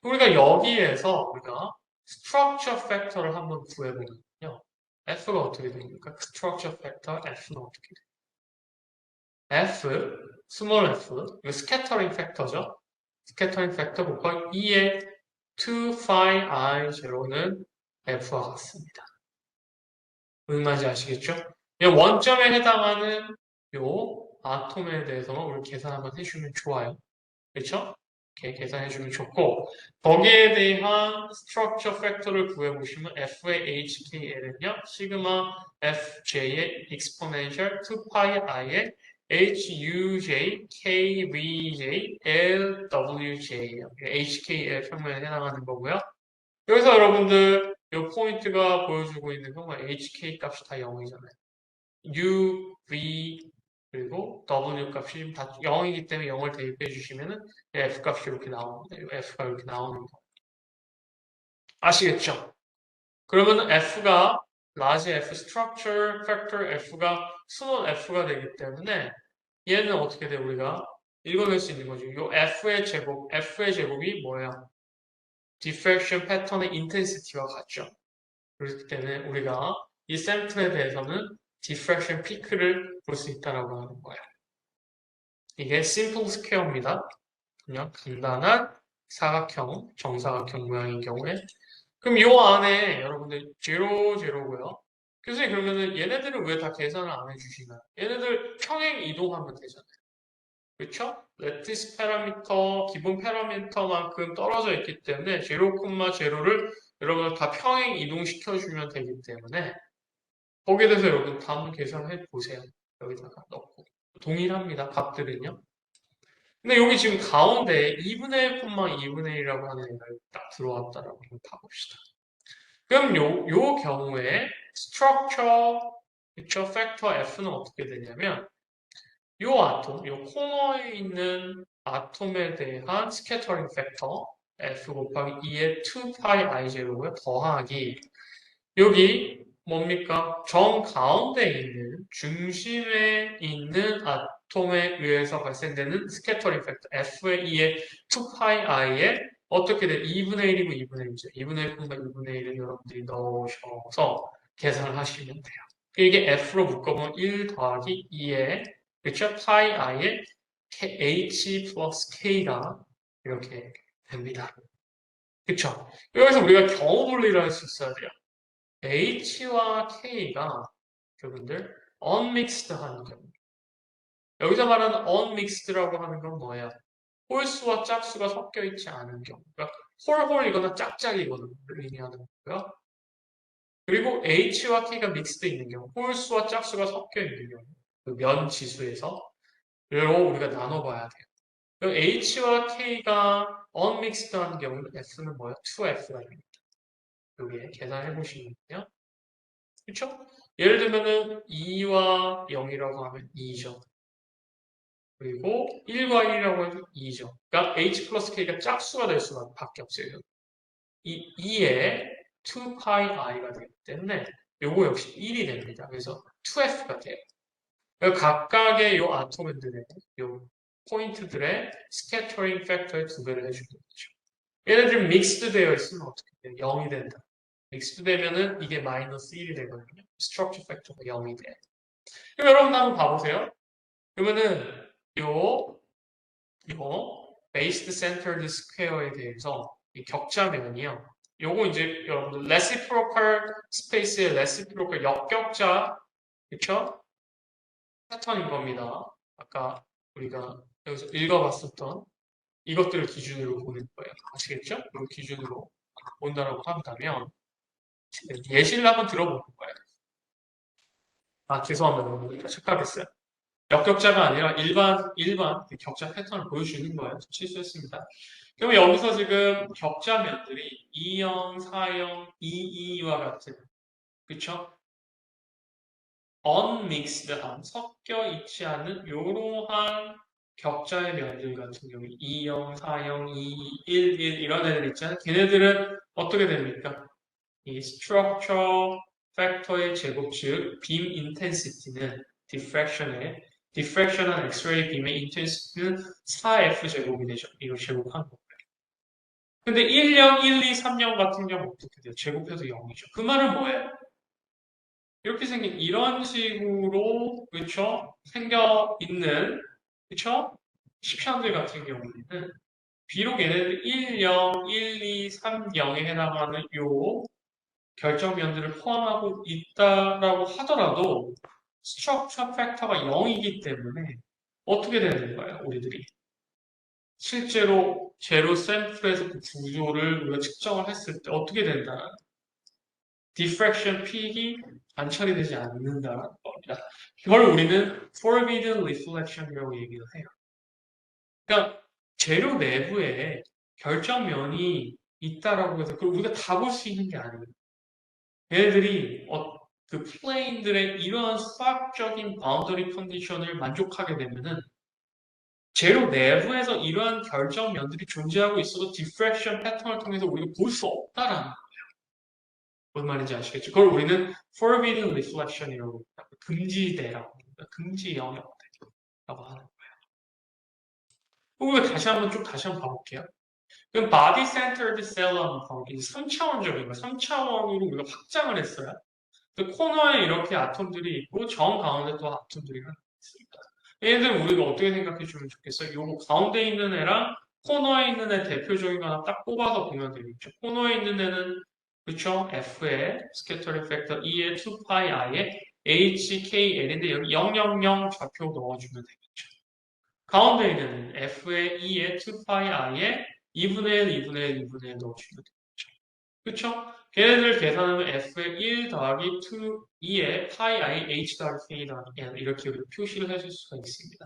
우리가 여기에서 우리가 structure factor를 한번 구해보면요. F가 어떻게 됩니까? structure factor F는 어떻게 돼요? F, small f, 이거 scattering factor죠. scattering factor 곱하기 2의 2 phi I 제로는 F와 같습니다. 무슨 말인지 아시겠죠? 이 원점에 해당하는 요 아톰에 대해서만 우리 계산 한번 해주면 좋아요. 그렇죠? 이렇게 계산해주면 좋고 거기에 대한 스트럭처 팩터를 구해보시면 F의 HKL은요 시그마 FJ의 exponential 2파이 I의 HUJ, KVJ, LWJ예요. HKL 평면에 해당하는 거고요. 여기서 여러분들 이 포인트가 보여주고 있는 건 HK 값이 다 0이잖아요. U, V, 그리고 W 값이 다 0이기 때문에 0을 대입해 주시면은 F 값이 이렇게 나옵니다. F가 이렇게 나오는 거. 아시겠죠? 그러면 F가 large F structure factor F가 small F가 되기 때문에 얘는 어떻게 돼 우리가 읽어낼 수 있는 거죠. 이 F의 제곱이 뭐예요? diffraction 패턴의 intensity와 같죠. 그렇기 때문에 우리가 이 샘플에 대해서는 diffraction peak를 볼 수 있다라고 하는 거예요. 이게 simple square입니다. 그냥 간단한 사각형, 정사각형 모양인 경우에 그럼 요 안에 여러분들 0, 0고요. 교수님 그러면은 얘네들은 왜 다 계산을 안 해주시나요? 얘네들 평행 이동하면 되잖아요. 그렇죠? 레티스 파라미터, 기본 파라미터만큼 떨어져 있기 때문에 0,0를 여러분 다 평행 이동시켜주면 되기 때문에 거기에 대해서 여러분 다 한번 계산해 보세요. 여기다가 넣고 동일합니다. 값들은요. 근데 여기 지금 가운데 2분의 1, 2분의 1이라고 하는 애가 딱 들어왔다라고 한번 봐봅시다. 그럼 요 경우에 structure, 그쵸? factor F는 어떻게 되냐면 요 아톰, 요 코너에 있는 아톰에 대한 scattering factor F 곱하기 2의 2파이 I0고요. 더하기 여기 뭡니까? 정 가운데 있는 중심에 있는 아톰에 의해서 발생되는 스캐터링 팩터 F의 2의 2파이 I에 어떻게 돼? 2분의 1이고 2분의 1이죠. 2분의 1, 2분의 1을 여러분들이 넣으셔서 계산을 하시면 돼요. 이게 F로 묶어보면 1 더하기 2의 그쵸? 파이 I의 H 플러스 K가 이렇게 됩니다. 그쵸? 여기서 우리가 경우 분리를 할 수 있어야 돼요. H와 K가 여러분들 unmixed한 경우. 여기서 말하는 unmixed라고 하는 건 뭐예요? 홀수와 짝수가 섞여 있지 않은 경우. 그러니까 홀홀이거나 짝짝이거나 의미하는 거고요. 그리고 H와 K가 믹스드 있는 경우, 홀수와 짝수가 섞여 있는 경우, 그 면 지수에서 로 우리가 나눠봐야 돼요. 그럼 H와 K가 unmixed한 경우는 F는 뭐예요? 2F가 됩니다. 여기에 계산해 보시면요. 그쵸? 예를 들면은 2와 0이라고 하면 2죠. 그리고 1과 1이라고 해도 2죠. 그러니까 h 플러스 k가 짝수가 될 수밖에 없어요. 이 2에 2파이 i가 되기 때문에 요거 역시 1이 됩니다. 그래서 2f가 돼요. 그러니까 각각의 요 아톰들의 요 포인트들의 스캐터링 팩터의 2배를 해주는 거죠. 얘네들 믹스드 되어 있으면 어떻게 돼요? 0이 된다. 믹스드 되면은 이게 마이너스 1이 되거든요. 스트럭처 팩터가 0이 돼. 그럼 여러분 한번 봐보세요. 그러면은 요 베이스드 센터드 스퀘어에 대해서 이 격자면이요. 요거 이제 여러분들 레시프로컬 스페이스의 레시프로컬 역격자 그쵸? 패턴인 겁니다. 아까 우리가 여기서 읽어봤었던 이것들을 기준으로 보는 거예요. 아시겠죠? 이 기준으로 본다라고 한다면 예시를 한번 들어보는 거예요. 아, 죄송합니다. 착각했어요. 역격자가 아니라 일반 격자 패턴을 보여주는 거예요. 실수했습니다. 그럼 여기서 지금 격자면들이 2형, 4형, 2와 같은, 그쵸? unmixed한, 섞여 있지 않은 이러한 격자의 면들 같은 경우 2형, 4형, 2, 1, 1 이런 애들 있잖아요. 걔네들은 어떻게 됩니까? 이 structure factor의 제곱 즉 beam intensity는 diffraction한 X-ray beam의 intensity는 4F 제곱이 되죠. 이걸 제곱한 거. 근데 1형, 1, 2, 3형 같은 경우 어떻게 돼요? 제곱해도 0이죠. 그 말은 뭐예요? 이렇게 생긴 이런 식으로 그쵸? 생겨 있는 그쵸? 시편들 같은 경우에는 비록 얘네들 1형, 1, 2, 3형에 해당하는 요 결정면들을 포함하고 있다라고 하더라도 스트럭처 팩터가 0이기 때문에 어떻게 되는 거예요, 우리들이? 실제로 제로 샘플에서 그 구조를 우리가 측정을 했을 때 어떻게 된다? 디프렉션 픽이 관찰이 되지 않는다는 겁니다. 이걸 우리는 forbidden reflection이라고 얘기를 해요. 그러니까 재료 내부에 결정면이 있다라고 해서 그걸 우리가 다 볼 수 있는 게 아니에요. 얘네들이 그 플레인들의 이러한 수학적인 바운더리 컨디션을 만족하게 되면은 재료 내부에서 이러한 결정면들이 존재하고 있어도 디프렉션 패턴을 통해서 우리가 볼 수 없다라는 뭔 말인지 아시겠죠? 그걸 우리는 forbidden reflection이라고 합니다. 금지대라고 합니다. 금지 영역대라고 하는 거예요. 우리가 다시 한번 봐볼게요. 그럼 body centered cell 한번 봐볼게요. 3차원적인 거, 3차원으로 우리가 확장을 했어요. 그 코너에 이렇게 아톰들이 있고 정 가운데 또 아톰들이 하나 있습니다. 얘네들 우리가 어떻게 생각해 주면 좋겠어요? 요거 가운데 있는 애랑 코너에 있는 애 대표적인 거 하나 딱 뽑아서 보면 되겠죠. 코너에 있는 애는 그쵸? F의 스캐터링 팩터 E의 2파이 I의 HKL인데 여기 000 좌표 넣어주면 되겠죠. 가운데 있는 F의 E의 2파이 I의 2분의 1, 2분의 1, 2분의 1 넣어주면 되겠죠. 그쵸? 걔네들 계산하면 F의 1 더하기 2의 파이 I H 더하기 K 더하기 L 이렇게 표시를 해줄 수가 있습니다.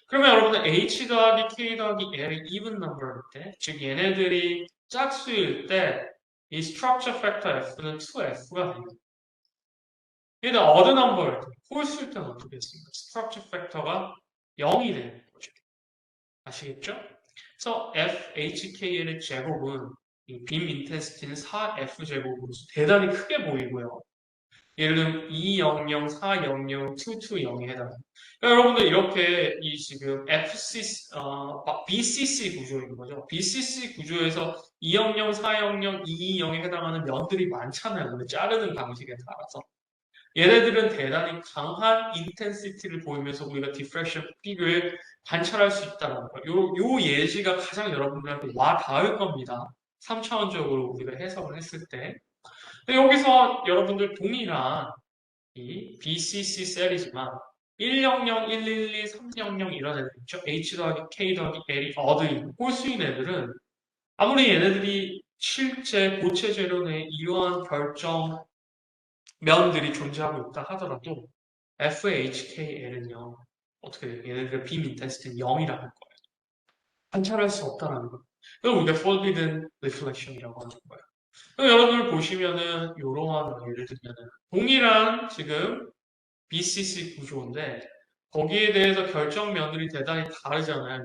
그러면 여러분은 H 더하기 K 더하기 L이 even number일 때, 즉 얘네들이 짝수일 때 이 structure factor F는 2F가 됩니다. 얘는 odd number일 때, 홀수일 때는 어떻게 했습니까? structure factor가 0이 되는 거죠. 아시겠죠? 그래서 FHKL의 제곱은 이 빔 인텐시티는 4F 제곱으로서 대단히 크게 보이고요. 예를 들면 200, 400, 220에 해당합니다. 그러니까 여러분들 이렇게 이 지금 BCC 구조인 거죠. BCC 구조에서 200, 400, 220에 해당하는 면들이 많잖아요. 자르는 방식에 따라서. 얘네들은 대단히 강한 인텐시티를 보이면서 우리가 디프렉션 픽을 관찰할 수 있다는 거예요. 요 예시가 가장 여러분들한테 와 닿을 겁니다. 3차원적으로 우리가 해석을 했을 때. 근데 여기서 여러분들 동일한 이 BCC 셀이지만 100, 112, 300 이런 애들 있죠. H 더하기 K 더하기 L이 어드인 홀수인 애들은 아무리 얘네들이 실제 고체 재료 내 이러한 결정 면들이 존재하고 있다 하더라도 FHKL은요 어떻게 돼요? 얘네들의 빔 인텐시티는 0이라는 거예요. 관찰할 수 없다는 거예요. 그걸 우리가 forbidden reflection이라고 하는 거예요. 그럼 여러분들 보시면은 이러한 예를 들면은 동일한 지금 BCC 구조인데 거기에 대해서 결정면들이 대단히 다르잖아요.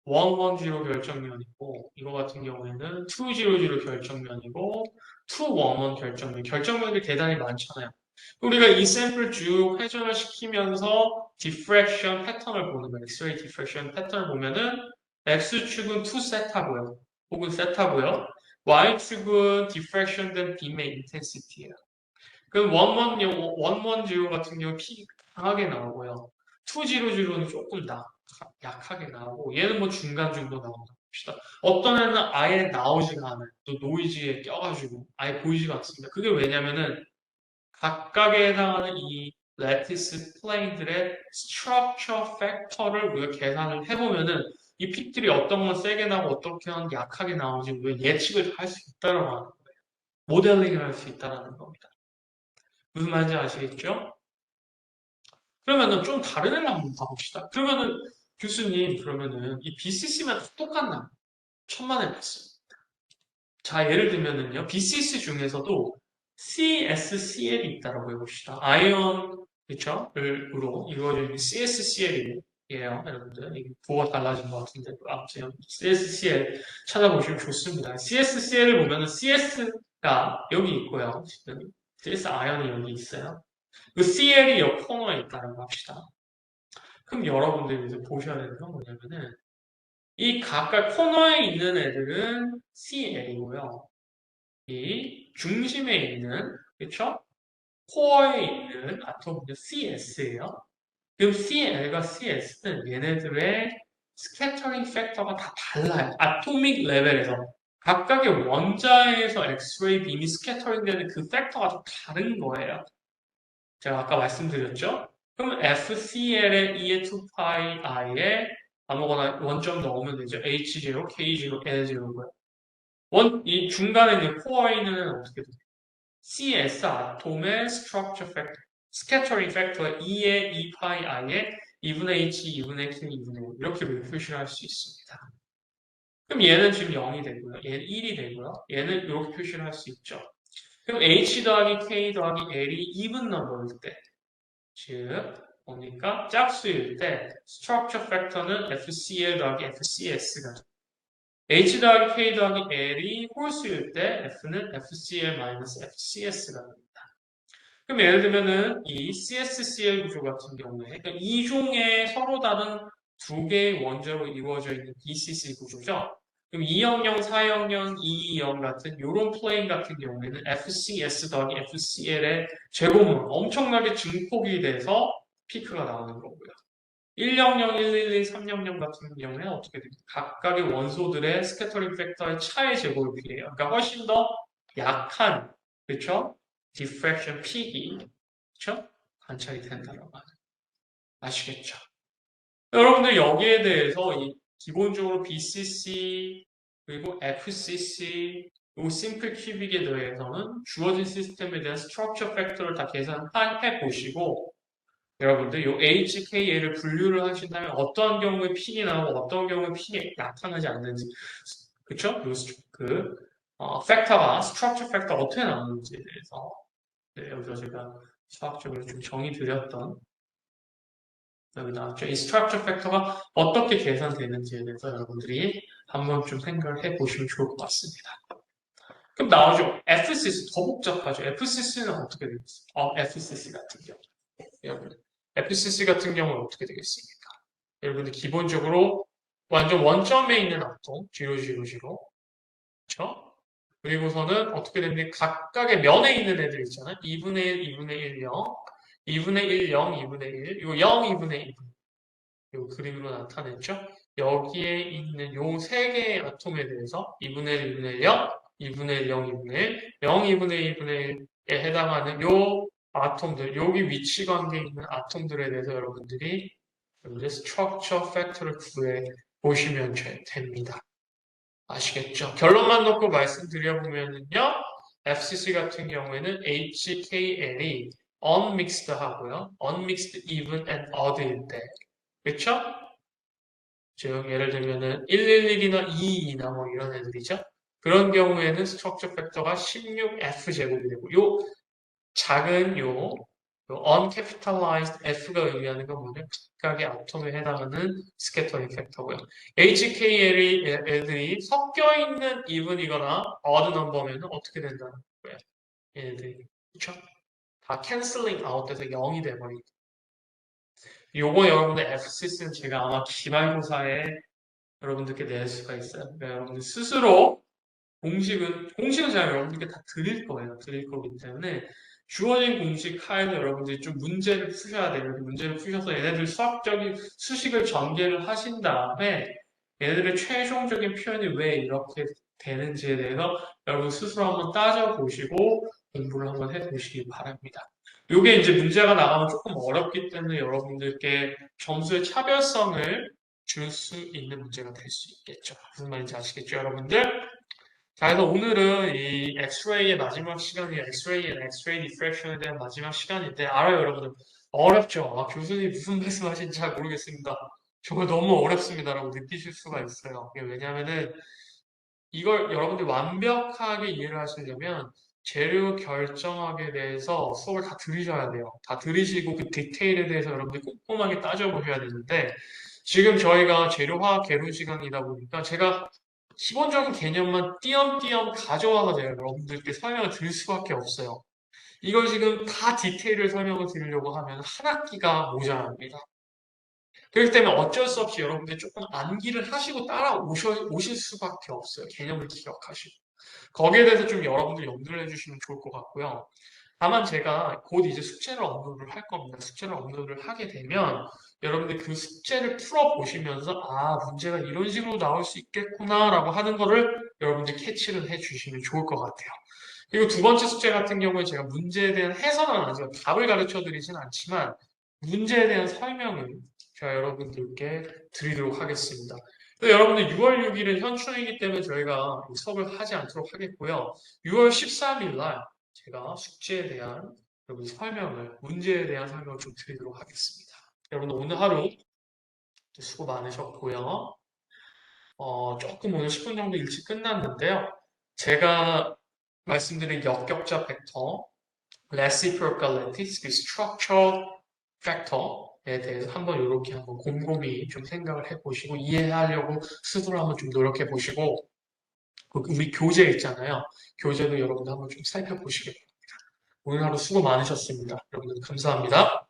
이건 110 결정면이고 이거 같은 경우에는 200 결정면이고 211 결정면. 결정면이 대단히 많잖아요. 우리가 이 샘플을 쭉 회전을 시키면서 디프렉션 패턴을 보는 거예요. 엑스레이 디프렉션 패턴을 보면은 X축은 2 세타고요. 혹은 세타고요. Y축은 디프렉션된 빔의 인텐시티예요. 그럼 110 같은 경우 피 강하게 나오고요. 200는 조금 약하게 나오고 얘는 뭐 중간 정도 나온다 봅시다. 어떤 애는 아예 나오지가 않아요. 또 노이즈에 껴가지고 아예 보이지가 않습니다. 그게 왜냐면은 각각에 해당하는 이 레티스 플레인들의 스트럭처 팩터를 우리가 계산을 해보면은 이 픽들이 어떤 건 세게 나오고 어떻게 하는 게 약하게 나오는지 왜 예측을 할 수 있다라고 하는 거예요. 모델링을 할 수 있다라는 겁니다. 무슨 말인지 아시겠죠? 그러면은 좀 다른 애를 한번 봐봅시다. 그러면은 교수님, 그러면은 이 BCC만 똑같나? 천만의 말씀. 자, 예를 들면은요, BCC 중에서도 CSCL이 있다라고 해봅시다. 아이언, 그쵸? 으로 이루어진 CSCL이에요, 여러분들. 이게 부호가 달라진 것 같은데, 아무튼 CSCL 찾아보시면 좋습니다. CSCL을 보면은 CS가 여기 있고요, 지금. CS 아이언이 여기 있어요. 그 CL이 옆 코너에 있다라고 합시다. 그럼 여러분들이 이제 보셔야 되는 건 뭐냐면은, 이 각각 코너에 있는 애들은 CL이고요. 이 중심에 있는, 그쵸? 코어에 있는 아톰은 CS예요. 그럼 CL과 CS는 얘네들의 스캐터링 팩터가 다 달라요. 아토믹 레벨에서. 각각의 원자에서 엑스레이 빔이 스캐터링 되는 그 팩터가 좀 다른 거예요. 제가 아까 말씀드렸죠? 그럼 FCL의 E의 2파이 I에 아무거나 원점 넣으면 되죠. H0, K0, L0고요. 이 중간에 있는 코어에 있는 어떻게 돼요? CS 아톰의 스트럭처 팩터, 스캐터링 팩터 E의 2파이 I에 2분의 H, 2분의 K, 2분의 1 이렇게 표시를 할 수 있습니다. 그럼 얘는 지금 0이 되고요. 얘는 1이 되고요. 얘는 이렇게 표시를 할 수 있죠. 그럼 H 더하기 K 더하기 L이 even 넘버일 때, 즉 뭡니까? 짝수일 때 스트럭처 팩터는 FCL 더하기 FCS가 H 더하기 K 더하기 L이 홀수일 때 F는 FCL-FCS가 됩니다. 그럼 예를 들면은 이 CSCL 구조 같은 경우에 그러니까 이 종의 서로 다른 두 개의 원자로 이루어져 있는 BCC 구조죠. 그럼 200, 400, 220 같은 이런 플레인 같은 경우에는 FCS 더하기 FCL의 제곱은 엄청나게 증폭이 돼서 피크가 나오는 거고요. 100, 111, 300 같은 경우에는 어떻게 됩니까? 각각의 원소들의 스캐터링 팩터의 차의 제곱이에요. 그러니까 훨씬 더 약한, 그렇죠? 디프렉션 픽이, 그렇죠? 관찰이 된다라고 하는. 아시겠죠? 여러분들 여기에 대해서 기본적으로 BCC 그리고 FCC 요 심플 큐빅에 대해서는 주어진 시스템에 대한 스트럭처 팩터를 다 계산해 보시고 여러분들 요 HKL을 분류를 하신다면 어떠한 경우에 핀이 나오고 어떤 경우에 핀이 나타나지 않는지 그쵸? 팩터가 스트럭처 팩터 어떻게 나오는지에 대해서 네, 여기서 제가 수학적으로 좀 정의 드렸던 여기 나왔죠. 이 스트럭처 팩터가 어떻게 계산되는지에 대해서 여러분들이 한번 좀 생각을 해보시면 좋을 것 같습니다. 그럼 나오죠. FCC 더 복잡하죠. FCC는 어떻게 되겠어요? FCC 같은 경우. 여러분, FCC 같은 경우는 어떻게 되겠습니까? 여러분들 기본적으로 완전 원점에 있는 아톰, 000, 그쵸? 그리고서는 어떻게 됩니까? 각각의 면에 있는 애들 있잖아요. 2분의 1, 2분의 1, 0, 2분의 1, 0, 2분의 1, 이거 0, 2분의 1. 요 그림으로 나타냈죠? 여기에 있는 요 세 개의 아톰에 대해서 2분의 1, 2분의 1, 0, 2분의 1, 0, 2분의 1, 0, 2분의 1, 2분의 1에 해당하는 요 아톰들, 여기 위치 관계에 있는 아톰들에 대해서 여러분들이 스트럭처 팩터를 구해 보시면 됩니다. 아시겠죠? 결론만 놓고 말씀드려보면요. FCC 같은 경우에는 HKL이 unmixed 하고요. unmixed, even, and odd일 때. 그쵸? 즉, 예를 들면은 111이나 222나 뭐 이런 애들이죠. 그런 경우에는 스트럭처 팩터가 16F제곱이 되고, 요 작은 uncapitalized F가 의미하는 건 뭐냐? 각각의 아톰에 해당하는 스캐터링 팩터고요. HKL이 애들이 섞여 있는 even이거나 odd number면 어떻게 된다는 거예요? 얘네들이. 그쵸? 다 cancelling out 돼서 0이 돼버리고. 요거 여러분들 FCC는 제가 아마 기말고사에 여러분들께 낼 수가 있어요. 그러니까 여러분들 스스로 공식은 제가 여러분들께 다 드릴 거예요. 드릴 거기 때문에 주어진 공식 하에서 여러분들이 좀 문제를 푸셔야 돼요. 문제를 푸셔서 얘네들 수학적인 수식을 전개를 하신 다음에 얘네들의 최종적인 표현이 왜 이렇게 되는지에 대해서 여러분 스스로 한번 따져보시고 공부를 한번 해보시기 바랍니다. 이게 이제 문제가 나가면 조금 어렵기 때문에 여러분들께 점수의 차별성을 줄 수 있는 문제가 될 수 있겠죠. 무슨 말인지 아시겠죠, 여러분들? 자, 그래서 오늘은 이 엑스레이의 마지막 시간이 엑스레이 앤 엑스레이 디프렉션에 대한 마지막 시간인데 알아요, 여러분들? 어렵죠? 아, 교수님 무슨 말씀하시는지 잘 모르겠습니다. 정말 너무 어렵습니다라고 느끼실 수가 있어요. 이게 왜냐하면은 이걸 여러분들 완벽하게 이해를 하시려면 재료 결정학에 대해서 수업을 다 들으셔야 돼요. 다 들으시고 그 디테일에 대해서 여러분들 꼼꼼하게 따져보셔야 되는데 지금 저희가 재료화학 개론 시간이다 보니까 제가 기본적인 개념만 띄엄띄엄 가져와서 제가 여러분들께 설명을 드릴 수밖에 없어요. 이걸 지금 다 디테일을 설명을 드리려고 하면 한 학기가 모자랍니다. 그렇기 때문에 어쩔 수 없이 여러분들이 조금 암기를 하시고 오실 수밖에 없어요. 개념을 기억하시고. 거기에 대해서 좀 여러분들 염두를 해주시면 좋을 것 같고요. 다만 제가 곧 이제 숙제를 업로드를 할 겁니다. 숙제를 업로드를 하게 되면 여러분들 그 숙제를 풀어보시면서 아, 문제가 이런 식으로 나올 수 있겠구나라고 하는 거를 여러분들 캐치를 해주시면 좋을 것 같아요. 그리고 두 번째 숙제 같은 경우에 제가 문제에 대한 해설은 아니죠. 답을 가르쳐 드리진 않지만 문제에 대한 설명을 제가 여러분들께 드리도록 하겠습니다. 여러분들 6월 6일은 현충이기 때문에 저희가 수업을 하지 않도록 하겠고요. 6월 13일 날 제가 숙제에 대한 여러분 설명을, 문제에 대한 설명을 좀 드리도록 하겠습니다. 여러분 오늘 하루 수고 많으셨고요. 조금 오늘 10분 정도 일찍 끝났는데요. 제가 말씀드린 역격자 벡터, reciprocalities, 그 structural factor에 대해서 한번 곰곰이 좀 생각을 해보시고 이해하려고 스스로 한번 좀 노력해 보시고 우리 교재 있잖아요. 교재도 여러분들 한번 좀 살펴보시길 바랍니다. 오늘 하루 수고 많으셨습니다. 여러분들 감사합니다.